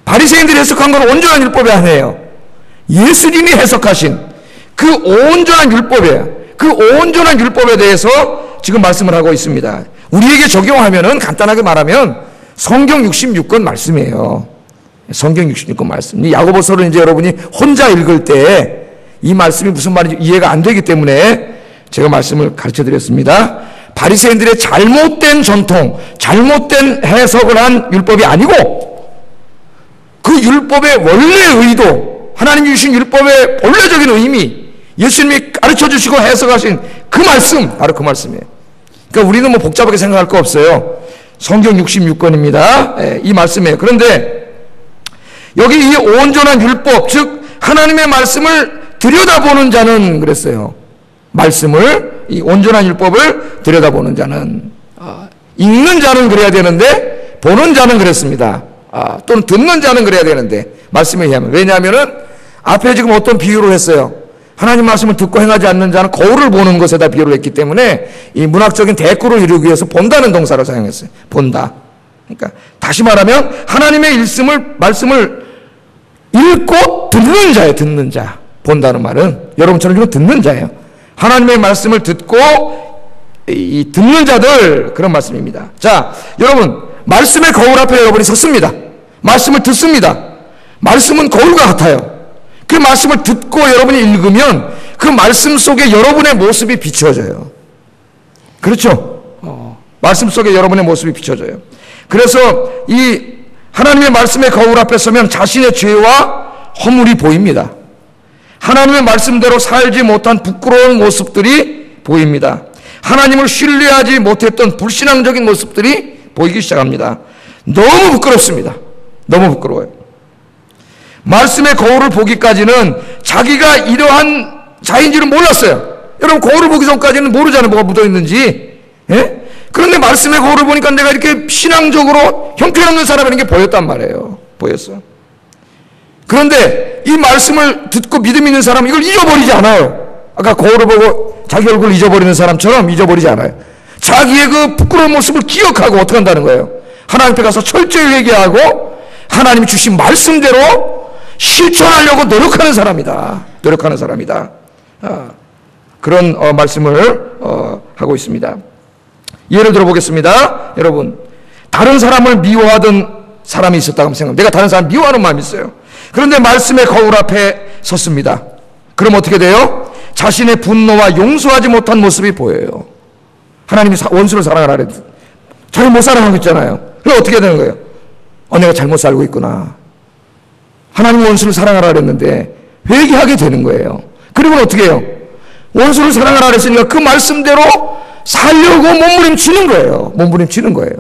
바리새인들이 해석한 건 온전한 율법이 아니에요. 예수님이 해석하신 그 온전한 율법이에요. 그 온전한 율법에 대해서 지금 말씀을 하고 있습니다. 우리에게 적용하면은 간단하게 말하면 성경 66권 말씀이에요. 성경 66권 말씀. 이 야고보서를 이제 여러분이 혼자 읽을 때 이 말씀이 무슨 말인지 이해가 안 되기 때문에 제가 말씀을 가르쳐 드렸습니다. 바리새인들의 잘못된 전통, 잘못된 해석을 한 율법이 아니고 그 율법의 원래 의도, 하나님이 주신 율법의 본래적인 의미, 예수님이 가르쳐 주시고 해석하신 그 말씀, 바로 그 말씀이에요. 그러니까 우리는 뭐 복잡하게 생각할 거 없어요. 성경 66권입니다. 이 말씀이에요. 그런데 여기 이 온전한 율법, 즉 하나님의 말씀을 들여다보는 자는 그랬어요. 말씀을, 이 온전한 율법을 들여다보는 자는, 읽는 자는 그래야 되는데 보는 자는 그랬습니다. 또는 듣는 자는 그래야 되는데 말씀에 의하면. 왜냐하면은 앞에 지금 어떤 비유를 했어요. 하나님 말씀을 듣고 행하지 않는 자는 거울을 보는 것에다 비유를 했기 때문에 이 문학적인 대꾸를 이루기 위해서 본다는 동사를 사용했어요. 본다. 그러니까 다시 말하면 하나님의 말씀을 읽고 듣는 자예요. 듣는 자. 본다는 말은 여러분처럼 지금 듣는 자예요. 하나님의 말씀을 듣고 이 듣는 자들, 그런 말씀입니다. 자, 여러분, 말씀의 거울 앞에 여러분이 섰습니다. 말씀을 듣습니다. 말씀은 거울과 같아요. 그 말씀을 듣고 여러분이 읽으면 그 말씀 속에 여러분의 모습이 비춰져요. 그렇죠? 말씀 속에 여러분의 모습이 비춰져요. 그래서 이 하나님의 말씀의 거울 앞에 서면 자신의 죄와 허물이 보입니다. 하나님의 말씀대로 살지 못한 부끄러운 모습들이 보입니다. 하나님을 신뢰하지 못했던 불신앙적인 모습들이 보이기 시작합니다. 너무 부끄럽습니다. 너무 부끄러워요. 말씀의 거울을 보기까지는 자기가 이러한 자인지를 몰랐어요. 여러분, 거울을 보기 전까지는 모르잖아요, 뭐가 묻어있는지. 예? 그런데 말씀의 거울을 보니까 내가 이렇게 신앙적으로 형편없는 사람이라는 게 보였단 말이에요. 보였어. 그런데 이 말씀을 듣고 믿음 있는 사람은 이걸 잊어버리지 않아요. 아까 거울을 보고 자기 얼굴을 잊어버리는 사람처럼 잊어버리지 않아요. 자기의 그 부끄러운 모습을 기억하고 어떻게 한다는 거예요? 하나님 앞에 가서 철저히 회개하고 하나님이 주신 말씀대로 실천하려고 노력하는 사람이다. 노력하는 사람이다. 그런 말씀을 하고 있습니다. 예를 들어 보겠습니다. 여러분, 다른 사람을 미워하던 사람이 있었다고 한번 생각합니다. 내가 다른 사람 미워하는 마음이 있어요. 그런데 말씀의 거울 앞에 섰습니다. 그럼 어떻게 돼요? 자신의 분노와 용서하지 못한 모습이 보여요. 하나님이 원수를 사랑하라 그랬는데 자기 못 사랑하고 있잖아요. 그럼 어떻게 되는 거예요? 내가 잘못 살고 있구나. 하나님 원수를 사랑하라 그랬는데 회개하게 되는 거예요. 그리고 어떻게 해요? 원수를 사랑하라 그랬으니까 그 말씀대로 살려고 몸부림치는 거예요. 몸부림치는 거예요.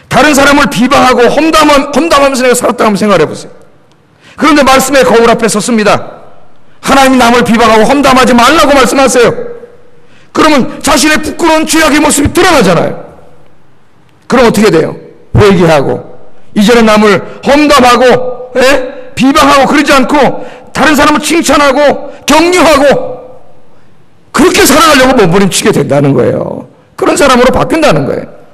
다른 사람을 비방하고 험담하면서 내가 살았다고 한번 생각해 보세요. 그런데 말씀의 거울 앞에 섰습니다. 하나님이 남을 비방하고 험담하지 말라고 말씀하세요. 그러면 자신의 부끄러운 죄악의 모습이 드러나잖아요. 그럼 어떻게 돼요? 회개하고 이제는 남을 험담하고 비방하고 그러지 않고 다른 사람을 칭찬하고 격려하고 그렇게 살아가려고 몸부림치게 된다는 거예요. 그런 사람으로 바뀐다는 거예요.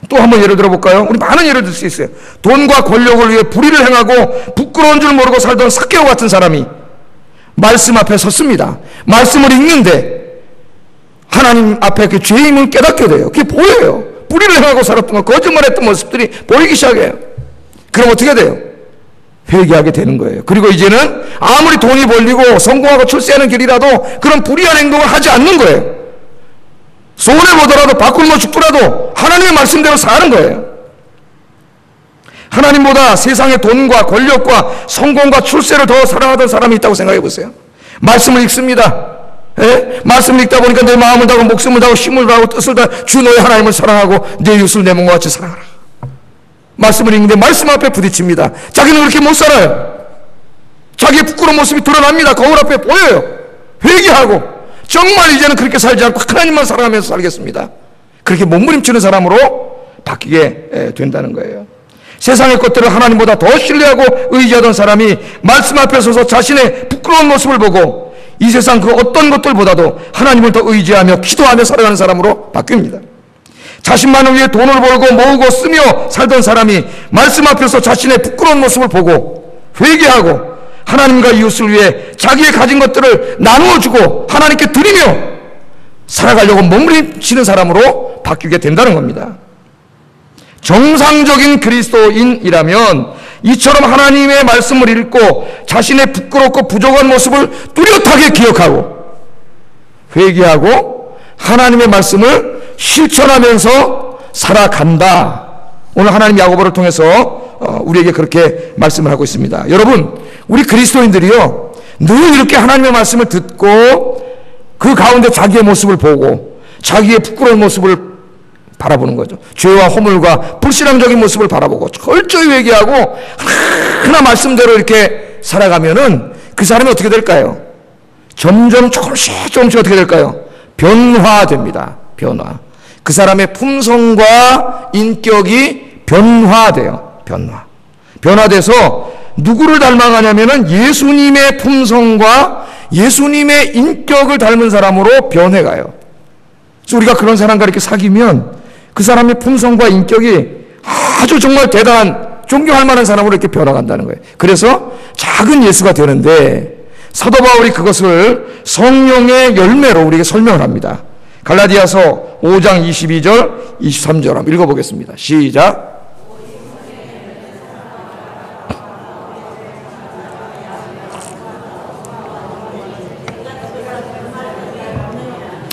또 한번 예를 들어볼까요? 우리 많은 예를 들 수 있어요. 돈과 권력을 위해 불의를 행하고 부끄러운 줄 모르고 살던 삭개오 같은 사람이 말씀 앞에 섰습니다. 말씀을 읽는데 하나님 앞에 그 죄임을 깨닫게 돼요. 그게 보여요. 불의를 행하고 살았던 것, 거짓말했던 모습들이 보이기 시작해요. 그럼 어떻게 돼요? 회개하게 되는 거예요. 그리고 이제는 아무리 돈이 벌리고 성공하고 출세하는 길이라도 그런 불의한 행동을 하지 않는 거예요. 손해보더라도 바꿀모 죽더라도 하나님의 말씀대로 사는 거예요. 하나님보다 세상의 돈과 권력과 성공과 출세를 더 사랑하던 사람이 있다고 생각해 보세요. 말씀을 읽습니다. 말씀을 읽다 보니까 내 마음을 다하고 목숨을 다하고 힘을 다하고 뜻을 다하고 주 너의 하나님을 사랑하고 내 이웃을 내 몸과 같이 사랑하라. 말씀을 읽는데 말씀 앞에 부딪힙니다. 자기는 그렇게 못 살아요. 자기의 부끄러운 모습이 드러납니다. 거울 앞에 보여요. 회개하고 정말 이제는 그렇게 살지 않고 하나님만 사랑하면서 살겠습니다. 그렇게 몸부림치는 사람으로 바뀌게 된다는 거예요. 세상의 것들을 하나님보다 더 신뢰하고 의지하던 사람이 말씀 앞에 서서 자신의 부끄러운 모습을 보고 이 세상 그 어떤 것들보다도 하나님을 더 의지하며 기도하며 살아가는 사람으로 바뀝니다. 자신만을 위해 돈을 벌고 모으고 쓰며 살던 사람이 말씀 앞에서 자신의 부끄러운 모습을 보고 회개하고 하나님과 이웃을 위해 자기의 가진 것들을 나누어주고 하나님께 드리며 살아가려고 몸부림치는 사람으로 바뀌게 된다는 겁니다. 정상적인 그리스도인이라면 이처럼 하나님의 말씀을 읽고 자신의 부끄럽고 부족한 모습을 뚜렷하게 기억하고 회개하고 하나님의 말씀을 실천하면서 살아간다. 오늘 하나님 야고보를 통해서 우리에게 그렇게 말씀을 하고 있습니다. 여러분, 우리 그리스도인들이요 늘 이렇게 하나님의 말씀을 듣고 그 가운데 자기의 모습을 보고 자기의 부끄러운 모습을 바라보는 거죠. 죄와 허물과 불신앙적인 모습을 바라보고 철저히 회개하고 하나 말씀대로 이렇게 살아가면은 그 사람이 어떻게 될까요? 점점 조금씩 어떻게 될까요? 변화됩니다. 변화. 그 사람의 품성과 인격이 변화돼요. 변화돼서 누구를 닮아가냐면은 예수님의 품성과 예수님의 인격을 닮은 사람으로 변해가요. 그래서 우리가 그런 사람과 이렇게 사귀면 그 사람의 품성과 인격이 아주 정말 대단한 존경할 만한 사람으로 이렇게 변화간다는 거예요. 그래서 작은 예수가 되는데 사도 바울이 그것을 성령의 열매로 우리에게 설명을 합니다. 갈라디아서 5장 22절 23절 한번 읽어보겠습니다. 시작.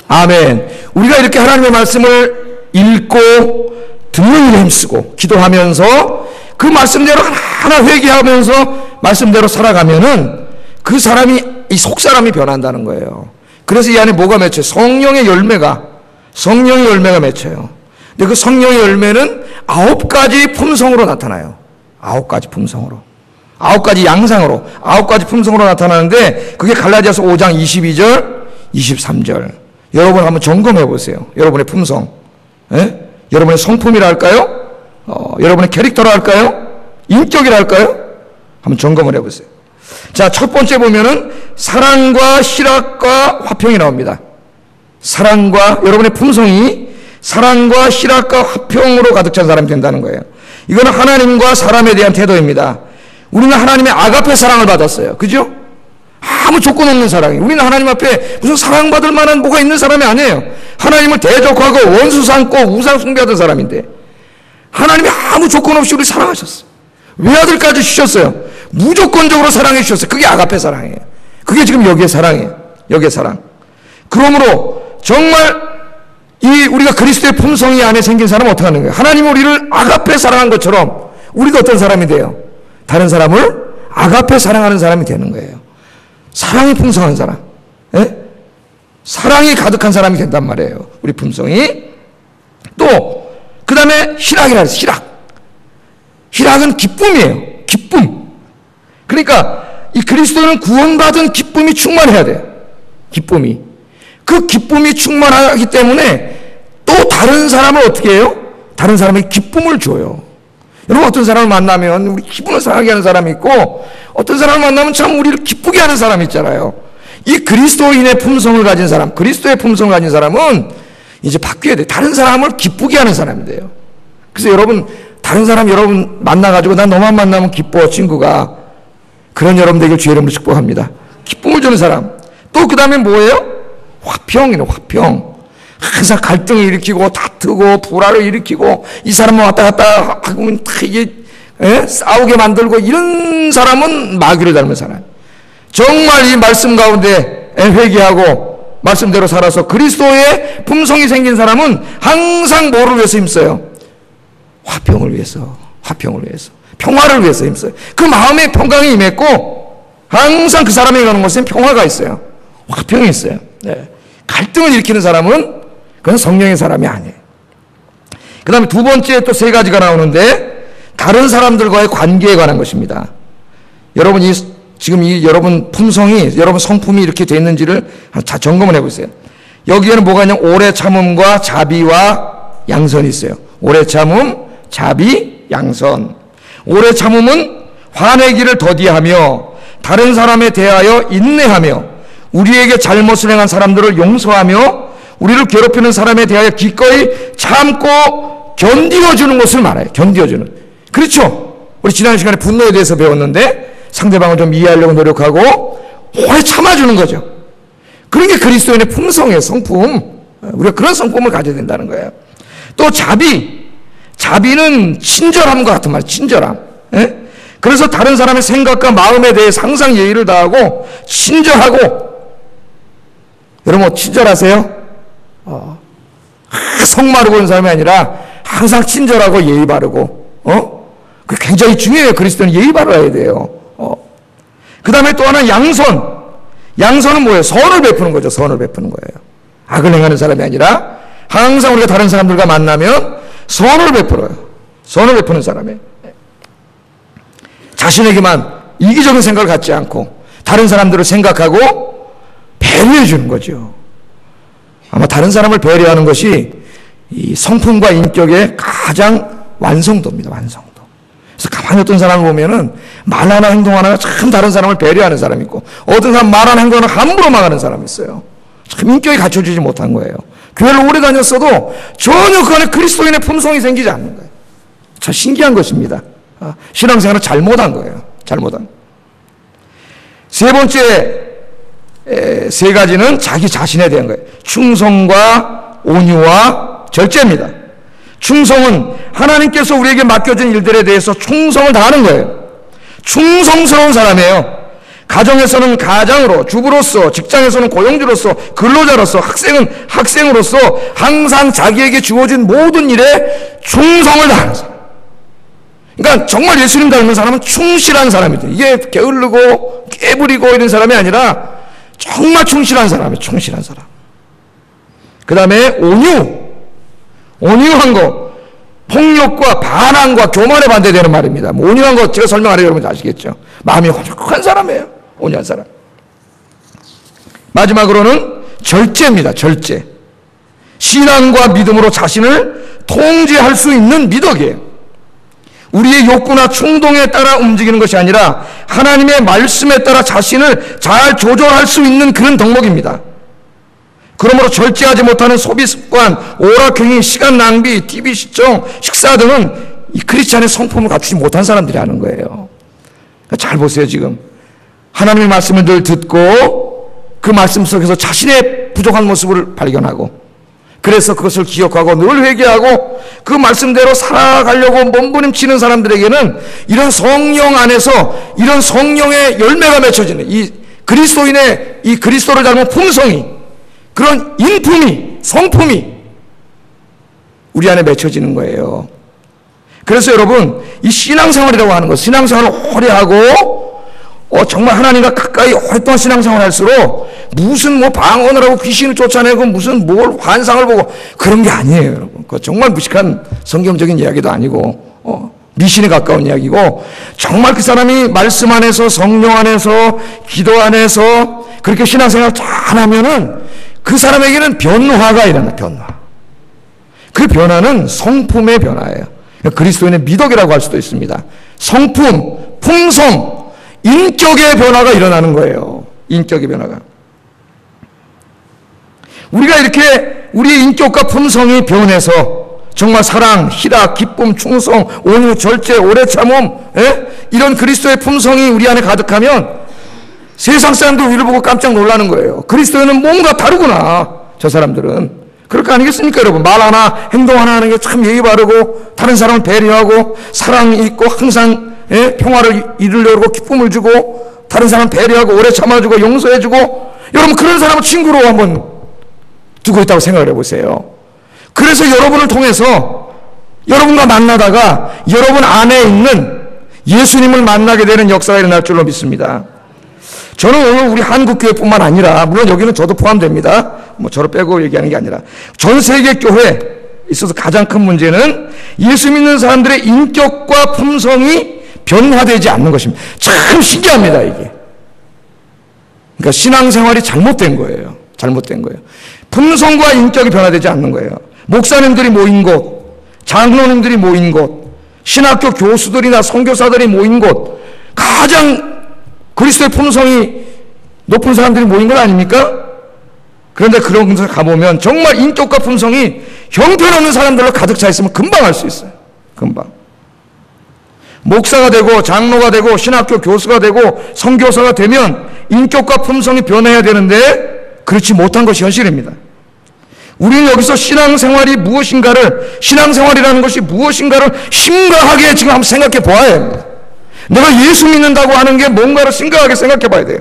아멘. 우리가 이렇게 하나님의 말씀을 읽고 듣는 일에 힘쓰고 기도하면서 그 말씀대로 하나하나 회개하면서 말씀대로 살아가면은 그 사람이, 이 속사람이 변한다는 거예요. 그래서 이 안에 뭐가 맺혀요? 성령의 열매가 맺혀요. 근데 그 성령의 열매는 9가지 품성으로 나타나요. 9가지 품성으로. 9가지 양상으로, 9가지 품성으로 나타나는데, 그게 갈라디아서 5장 22절, 23절. 여러분 한번 점검해 보세요. 여러분의 품성. 예? 여러분의 성품이라 할까요? 여러분의 캐릭터라 할까요? 인격이라 할까요? 한번 점검을 해 보세요. 자, 첫 번째 보면은 사랑과 희락과 화평이 나옵니다. 사랑과, 여러분의 품성이 사랑과 희락과 화평으로 가득 찬 사람이 된다는 거예요. 이거는 하나님과 사람에 대한 태도입니다. 우리는 하나님의 아가페 사랑을 받았어요. 그죠? 아무 조건 없는 사랑이에요. 우리는 하나님 앞에 무슨 사랑받을 만한 뭐가 있는 사람이 아니에요. 하나님을 대적하고 원수 삼고 우상 숭배하던 사람인데 하나님이 아무 조건 없이 우리 사랑하셨어요. 외아들까지 주셨어요. 무조건적으로 사랑해 주셨어요. 그게 아가페 사랑이에요. 그게 지금 여기의 사랑이에요. 여기의 사랑. 그러므로 정말 우리가 그리스도의 품성이 안에 생긴 사람은 어떻게 하는 거예요? 하나님은 우리를 아가페 사랑한 것처럼 우리도 어떤 사람이 돼요? 다른 사람을 아가페 사랑하는 사람이 되는 거예요. 사랑이 풍성한 사람. 예? 사랑이 가득한 사람이 된단 말이에요. 우리 품성이. 또 그 다음에 희락이라 해서 희락은 기쁨이에요. 기쁨. 그러니까 이 그리스도는 구원받은 기쁨이 충만해야 돼요. 기쁨이. 그 기쁨이 충만하기 때문에 또 다른 사람을 어떻게 해요? 다른 사람에게 기쁨을 줘요. 여러분 어떤 사람을 만나면 우리 기분을 상하게 하는 사람이 있고 어떤 사람을 만나면 참 우리를 기쁘게 하는 사람이 있잖아요. 이 그리스도인의 품성을 가진 사람, 그리스도의 품성을 가진 사람은 이제 바뀌어야 돼요. 다른 사람을 기쁘게 하는 사람이 돼요. 그래서 여러분 다른 사람 여러분 만나가지고 난 너만 만나면 기뻐 친구가. 그런 여러분 되길 주의 이름으로 축복합니다. 기쁨을 주는 사람. 또 그 다음에 뭐예요? 화평이네. 화평. 항상 갈등을 일으키고 다투고 불화를 일으키고 이 사람은 왔다 갔다 하면 이게 싸우게 만들고 이런 사람은 마귀를 닮은 사람. 정말 이 말씀 가운데 회개하고 말씀대로 살아서 그리스도의 품성이 생긴 사람은 항상 뭐를 위해서 힘써요? 화평을 위해서. 화평을 위해서. 평화를 위해서 힘써요. 그 마음에 평강이 임했고 항상 그 사람이 가는 곳에 평화가 있어요. 화평이 있어요. 네. 갈등을 일으키는 사람은 그건 성령의 사람이 아니에요. 그 다음에 두 번째 또 세 가지가 나오는데 다른 사람들과의 관계에 관한 것입니다. 여러분이 지금 여러분 품성이, 여러분 성품이 이렇게 돼 있는지를 다 점검을 해보세요. 여기에는 뭐가 있냐면 오래 참음과 자비와 양선이 있어요. 오래 참음, 자비, 양선. 오래 참음은 화내기를 더디하며 다른 사람에 대하여 인내하며 우리에게 잘못을 행한 사람들을 용서하며 우리를 괴롭히는 사람에 대하여 기꺼이 참고 견디어주는 것을 말해요. 견디어주는. 그렇죠. 우리 지난 시간에 분노에 대해서 배웠는데 상대방을 좀 이해하려고 노력하고 오래 참아주는 거죠. 그런 게 그리스도인의 품성이에요. 성품. 우리가 그런 성품을 가져야 된다는 거예요. 또 자비. 자비는 친절함과 같은 말이에요. 친절함. 예? 그래서 다른 사람의 생각과 마음에 대해 항상 예의를 다하고 친절하고. 여러분 뭐 친절하세요? 성 마르고 있는 사람이 아니라 항상 친절하고 예의 바르고. 그 굉장히 중요해요. 그리스도는 예의 바라야 돼요. 그 다음에 또 하나 양선. 양선은 뭐예요? 선을 베푸는 거죠. 선을 베푸는 거예요. 악을 행하는 사람이 아니라 항상 우리가 다른 사람들과 만나면 선을 베풀어요. 선을 베푸는 사람이에요. 자신에게만 이기적인 생각을 갖지 않고 다른 사람들을 생각하고 배려해 주는 거죠. 아마 다른 사람을 배려하는 것이 이 성품과 인격의 가장 완성도입니다. 완성도. 그래서 가만히 어떤 사람을 보면은 말 하나 행동 하나가 참 다른 사람을 배려하는 사람이 있고 어떤 사람 말 하나 행동 하나 함부로 망하는 사람이 있어요. 참 인격이 갖춰지지 못한 거예요. 교회를 오래 다녔어도 전혀 그 안에 그리스도인의 품성이 생기지 않는 거예요. 참 신기한 것입니다. 신앙생활은 잘못한 거예요. 잘못한. 세 번째 세 가지는 자기 자신에 대한 거예요. 충성과 온유와 절제입니다. 충성은 하나님께서 우리에게 맡겨진 일들에 대해서 충성을 다하는 거예요. 충성스러운 사람이에요. 가정에서는 가장으로, 주부로서, 직장에서는 고용주로서, 근로자로서, 학생은 학생으로서 항상 자기에게 주어진 모든 일에 충성을 다하는 사람. 그러니까 정말 예수님 닮은 사람은 충실한 사람이다. 이게 게으르고 깨부리고 이런 사람이 아니라 정말 충실한 사람이에요. 충실한 사람. 그 다음에 온유한 거. 폭력과 반항과 교만에 반대되는 말입니다. 온유한 거 제가 설명하려고 여러분 아시겠죠? 마음이 혼육한 사람이에요. 온유한 사람. 마지막으로는 절제입니다. 절제. 신앙과 믿음으로 자신을 통제할 수 있는 미덕이에요. 우리의 욕구나 충동에 따라 움직이는 것이 아니라 하나님의 말씀에 따라 자신을 잘 조절할 수 있는 그런 덕목입니다. 그러므로 절제하지 못하는 소비 습관, 오락행위, 시간 낭비, TV 시청, 식사 등은 이 크리스찬의 성품을 갖추지 못한 사람들이 하는 거예요. 잘 보세요. 지금 하나님의 말씀을 늘 듣고 그 말씀 속에서 자신의 부족한 모습을 발견하고, 그래서 그것을 기억하고 늘 회개하고 그 말씀대로 살아가려고 몸부림치는 사람들에게는 이런 성령 안에서 이런 성령의 열매가 맺혀지는 이 그리스도인의 이 그리스도를 닮은 품성이, 그런 인품이, 성품이 우리 안에 맺혀지는 거예요. 그래서 여러분, 이 신앙생활이라고 하는 것, 신앙생활을 오래 하고 정말 하나님과 가까이 오랫동안 신앙생활을 할수록 무슨 방언을 하고 귀신을 쫓아내고 무슨 환상을 보고 그런 게 아니에요, 여러분. 그거 정말 무식한 성경적인 이야기도 아니고 미신에 가까운 이야기고, 정말 그 사람이 말씀 안에서, 성령 안에서, 기도 안에서 그렇게 신앙생활을 잘하면은 그 사람에게는 변화가 일어나. 변화. 그 변화는 성품의 변화예요. 그리스도인의 미덕이라고 할 수도 있습니다. 성품, 품성, 인격의 변화가 일어나는 거예요. 인격의 변화가. 우리가 이렇게 우리의 인격과 품성이 변해서 정말 사랑, 희락, 기쁨, 충성, 온유, 절제, 오래 참음, 이런 그리스도의 품성이 우리 안에 가득하면 세상 사람들 우리를 보고 깜짝 놀라는 거예요. 그리스도인은 뭔가 다르구나. 저 사람들은. 그럴 거 아니겠습니까, 여러분? 말 하나, 행동 하나 하는 게 참 예의 바르고, 다른 사람을 배려하고, 사랑이 있고, 항상 평화를 이루려고 기쁨을 주고, 다른 사람 배려하고, 오래 참아주고, 용서해주고, 여러분 그런 사람을 친구로 한번 두고 있다고 생각을 해보세요. 그래서 여러분을 통해서 여러분과 만나다가 여러분 안에 있는 예수님을 만나게 되는 역사가 일어날 줄로 믿습니다. 저는 오늘 우리 한국교회뿐만 아니라, 물론 여기는 저도 포함됩니다. 저를 빼고 얘기하는 게 아니라 전 세계 교회에 있어서 가장 큰 문제는 예수 믿는 사람들의 인격과 품성이 변화되지 않는 것입니다. 참 신기합니다, 이게. 그러니까 신앙생활이 잘못된 거예요. 잘못된 거예요. 품성과 인격이 변화되지 않는 거예요. 목사님들이 모인 곳, 장로님들이 모인 곳, 신학교 교수들이나 선교사들이 모인 곳, 가장 그리스도의 품성이 높은 사람들이 모인 건 아닙니까? 그런데 그런 곳에 가보면 정말 인격과 품성이 형편없는 사람들로 가득 차 있으면 금방 알 수 있어요. 금방. 목사가 되고 장로가 되고 신학교 교수가 되고 선교사가 되면 인격과 품성이 변해야 되는데 그렇지 못한 것이 현실입니다. 우리는 여기서 신앙생활이 무엇인가를, 신앙생활이라는 것이 무엇인가를 심각하게 지금 한번 생각해 보아야 합니다. 내가 예수 믿는다고 하는 게 뭔가를 심각하게 생각해 봐야 돼요.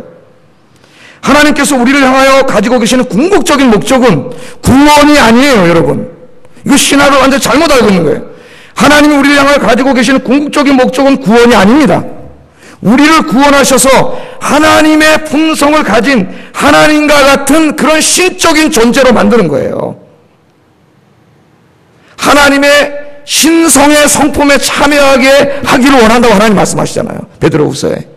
하나님께서 우리를 향하여 가지고 계시는 궁극적인 목적은 구원이 아니에요, 여러분. 이거 신화를 완전히 잘못 알고 있는 거예요. 하나님이 우리를 향하여 가지고 계시는 궁극적인 목적은 구원이 아닙니다. 우리를 구원하셔서 하나님의 품성을 가진 하나님과 같은 그런 신적인 존재로 만드는 거예요. 하나님의 신성의 성품에 참여하게 하기를 원한다고 하나님 말씀하시잖아요. 베드로후서에.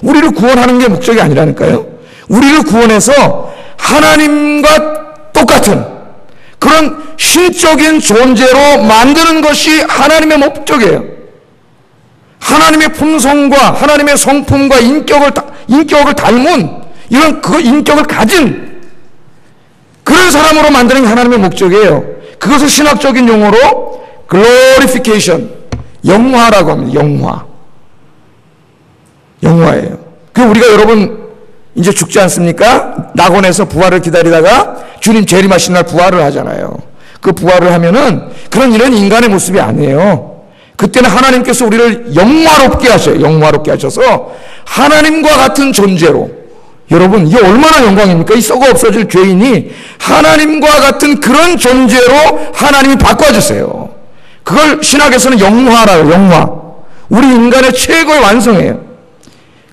우리를 구원하는 게 목적이 아니라니까요. 우리를 구원해서 하나님과 똑같은 그런 신적인 존재로 만드는 것이 하나님의 목적이에요. 하나님의 품성과 하나님의 성품과 인격을 닮은 이런 그 인격을 가진 그런 사람으로 만드는 게 하나님의 목적이에요. 그것을 신학적인 용어로 glorification, 영화라고 합니다. 영화예요. 그 우리가 여러분 이제 죽지 않습니까? 낙원에서 부활을 기다리다가 주님 재림하신 날 부활을 하잖아요. 그 부활을 하면은 그런 이런 인간의 모습이 아니에요. 그때는 하나님께서 우리를 영화롭게 하셔요. 영화롭게 하셔서 하나님과 같은 존재로. 여러분 이게 얼마나 영광입니까? 이 썩어 없어질 죄인이 하나님과 같은 그런 존재로 하나님이 바꿔주세요. 그걸 신학에서는 영화라고, 영화. 우리 인간의 최고의 완성이에요.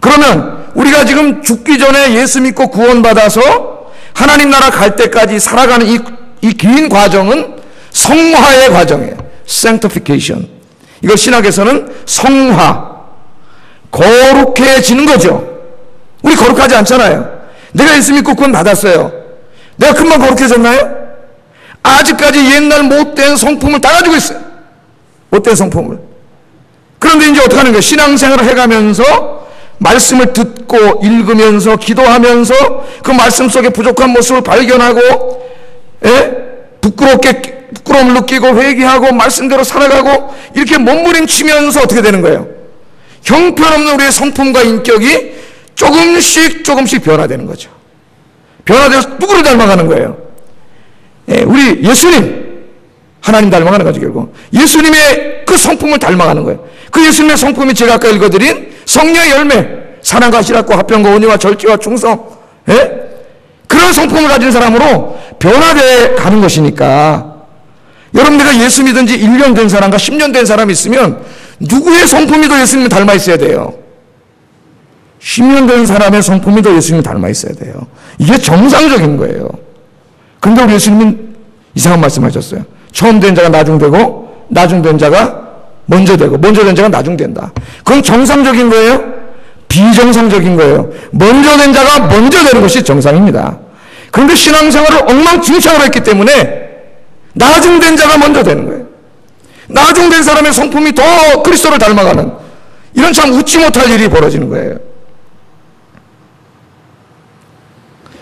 그러면 우리가 지금 죽기 전에 예수 믿고 구원받아서 하나님 나라 갈 때까지 살아가는 이 긴 과정은 성화의 과정이에요. sanctification. 이걸 신학에서는 성화, 거룩해지는 거죠. 우리 거룩하지 않잖아요. 내가 예수 믿고 구원 받았어요. 내가 금방 거룩해졌나요? 아직까지 옛날 못된 성품을 다 가지고 있어요. 못된 성품을. 그런데 이제 어떻게 하는 거예요? 신앙생활을 해가면서 말씀을 듣고 읽으면서 기도하면서 그 말씀 속에 부족한 모습을 발견하고, 부끄러움을 느끼고 회개하고 말씀대로 살아가고 이렇게 몸부림치면서 어떻게 되는 거예요? 형편없는 우리의 성품과 인격이 조금씩 변화되는 거죠. 변화되어서 누구를 닮아가는 거예요? 우리 예수님, 하나님 닮아가는 거죠. 결국 예수님의 그 성품을 닮아가는 거예요. 그 예수님의 성품이 제가 아까 읽어드린 성령의 열매, 사랑과 실학과 화평과 온유와 절제와 충성, 그런 성품을 가진 사람으로 변화되어 가는 것이니까, 여러분 내가 예수 믿은 지 1년 된 사람과 10년 된 사람이 있으면 누구의 성품이 더 예수님을 닮아 있어야 돼요? 10년 된 사람의 성품이 더 예수님을 닮아 있어야 돼요. 이게 정상적인 거예요. 그런데 우리 예수님은 이상한 말씀하셨어요. 처음 된 자가 나중되고 나중 된 자가 먼저 되고 먼저 된 자가 나중 된다. 그건 정상적인 거예요? 비정상적인 거예요. 먼저 된 자가 먼저 되는 것이 정상입니다. 그런데 신앙생활을 엉망진창으로 했기 때문에 나중 된 자가 먼저 되는 거예요. 나중 된 사람의 성품이 더 그리스도를 닮아가는, 이런 참 웃지 못할 일이 벌어지는 거예요.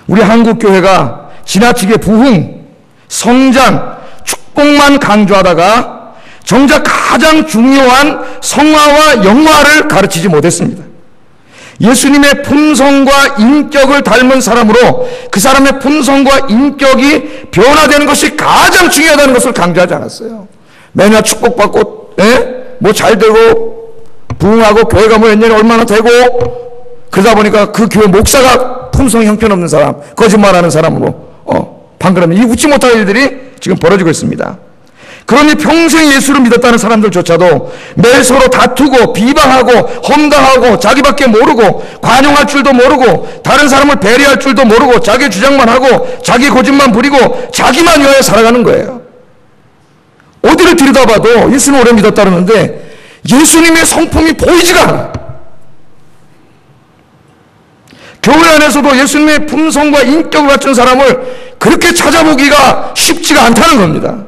우리 한국교회가 지나치게 부흥, 성장, 축복만 강조하다가 정작 가장 중요한 성화와 영화를 가르치지 못했습니다. 예수님의 품성과 인격을 닮은 사람으로 그 사람의 품성과 인격이 변화되는 것이 가장 중요하다는 것을 강조하지 않았어요. 매년 축복받고 뭐 잘 되고 부흥하고 교회가 뭐 몇 년이 얼마나 되고 그러다 보니까 그 교회 목사가 품성 형편없는 사람, 거짓말하는 사람으로 방금 이 웃지 못할 일들이 지금 벌어지고 있습니다. 그러니 평생 예수를 믿었다는 사람들조차도 매일 서로 다투고 비방하고 험담하고 자기밖에 모르고 관용할 줄도 모르고 다른 사람을 배려할 줄도 모르고 자기 주장만 하고 자기 고집만 부리고 자기만 위하여 살아가는 거예요. 어디를 들여다봐도 예수는 오래 믿었다 그러는데 예수님의 성품이 보이지가 않아요. 교회 안에서도 예수님의 품성과 인격을 갖춘 사람을 그렇게 찾아보기가 쉽지가 않다는 겁니다.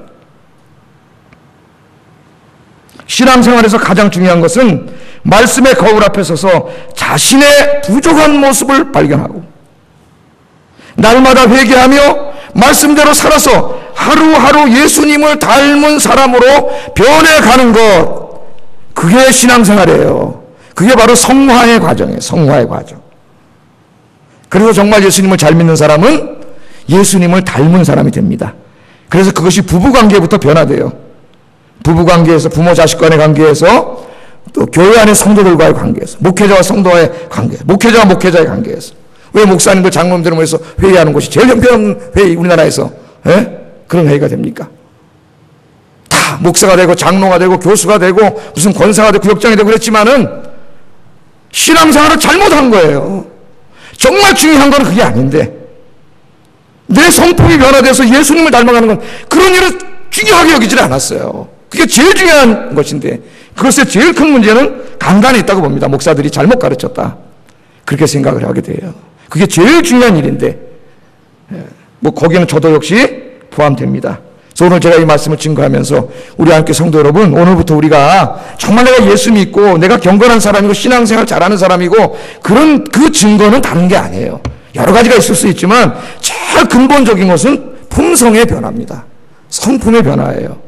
신앙생활에서 가장 중요한 것은 말씀의 거울 앞에 서서 자신의 부족한 모습을 발견하고 날마다 회개하며 말씀대로 살아서 하루하루 예수님을 닮은 사람으로 변해가는 것, 그게 신앙생활이에요. 그게 바로 성화의 과정이에요. 성화의 과정. 그래서 정말 예수님을 잘 믿는 사람은 예수님을 닮은 사람이 됩니다. 그래서 그것이 부부관계부터 변화돼요. 부부관계에서, 부모 자식 간의 관계에서, 또 교회 안의 성도들과의 관계에서, 목회자와 성도와의 관계, 목회자와 목회자의 관계에서. 왜 목사님들 장로님들을 모여서 회의하는 것이 제일 형편없는 회의, 우리나라에서 그런 회의가 됩니까? 다 목사가 되고 장로가 되고 교수가 되고 무슨 권사가 되고 구역장이 되고 그랬지만은 신앙생활을 잘못한 거예요. 정말 중요한 건 그게 아닌데 내 성품이 변화돼서 예수님을 닮아가는 건 그런 일을 중요하게 여기지는 않았어요. 그게 제일 중요한 것인데 그것의 제일 큰 문제는 간간에 있다고 봅니다. 목사들이 잘못 가르쳤다, 그렇게 생각을 하게 돼요. 그게 제일 중요한 일인데 뭐 거기는 저도 역시 포함됩니다. 그래서 오늘 제가 이 말씀을 증거하면서 우리 함께 성도 여러분, 오늘부터 우리가 정말 내가 예수 믿고 내가 경건한 사람이고 신앙생활 잘하는 사람이고 그런 그 증거는 다른 게 아니에요. 여러 가지가 있을 수 있지만 제일 근본적인 것은 품성의 변화입니다. 성품의 변화예요.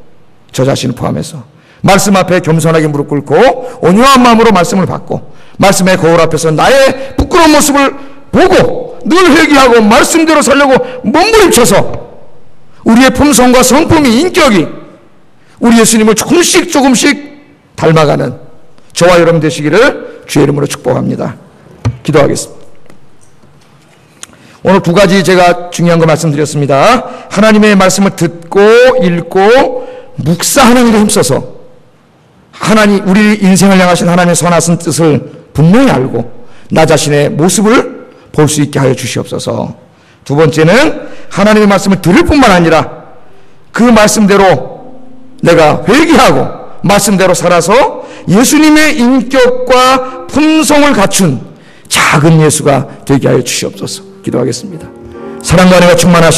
저 자신을 포함해서 말씀 앞에 겸손하게 무릎 꿇고 온유한 마음으로 말씀을 받고 말씀의 거울 앞에서 나의 부끄러운 모습을 보고 늘 회개하고 말씀대로 살려고 몸부림쳐서 우리의 품성과 성품이, 인격이 우리 예수님을 조금씩 닮아가는 저와 여러분 되시기를 주의 이름으로 축복합니다. 기도하겠습니다. 오늘 두 가지 제가 중요한 거 말씀드렸습니다. 하나님의 말씀을 듣고 읽고 묵상하는 일에 힘써서 하나님, 우리 인생을 향하신 하나님의 선하신 뜻을 분명히 알고 나 자신의 모습을 볼 수 있게 하여 주시옵소서. 두 번째는 하나님의 말씀을 들을 뿐만 아니라 그 말씀대로 내가 회개하고 말씀대로 살아서 예수님의 인격과 품성을 갖춘 작은 예수가 되게 하여 주시옵소서. 기도하겠습니다. 사랑과 은혜가 충만하신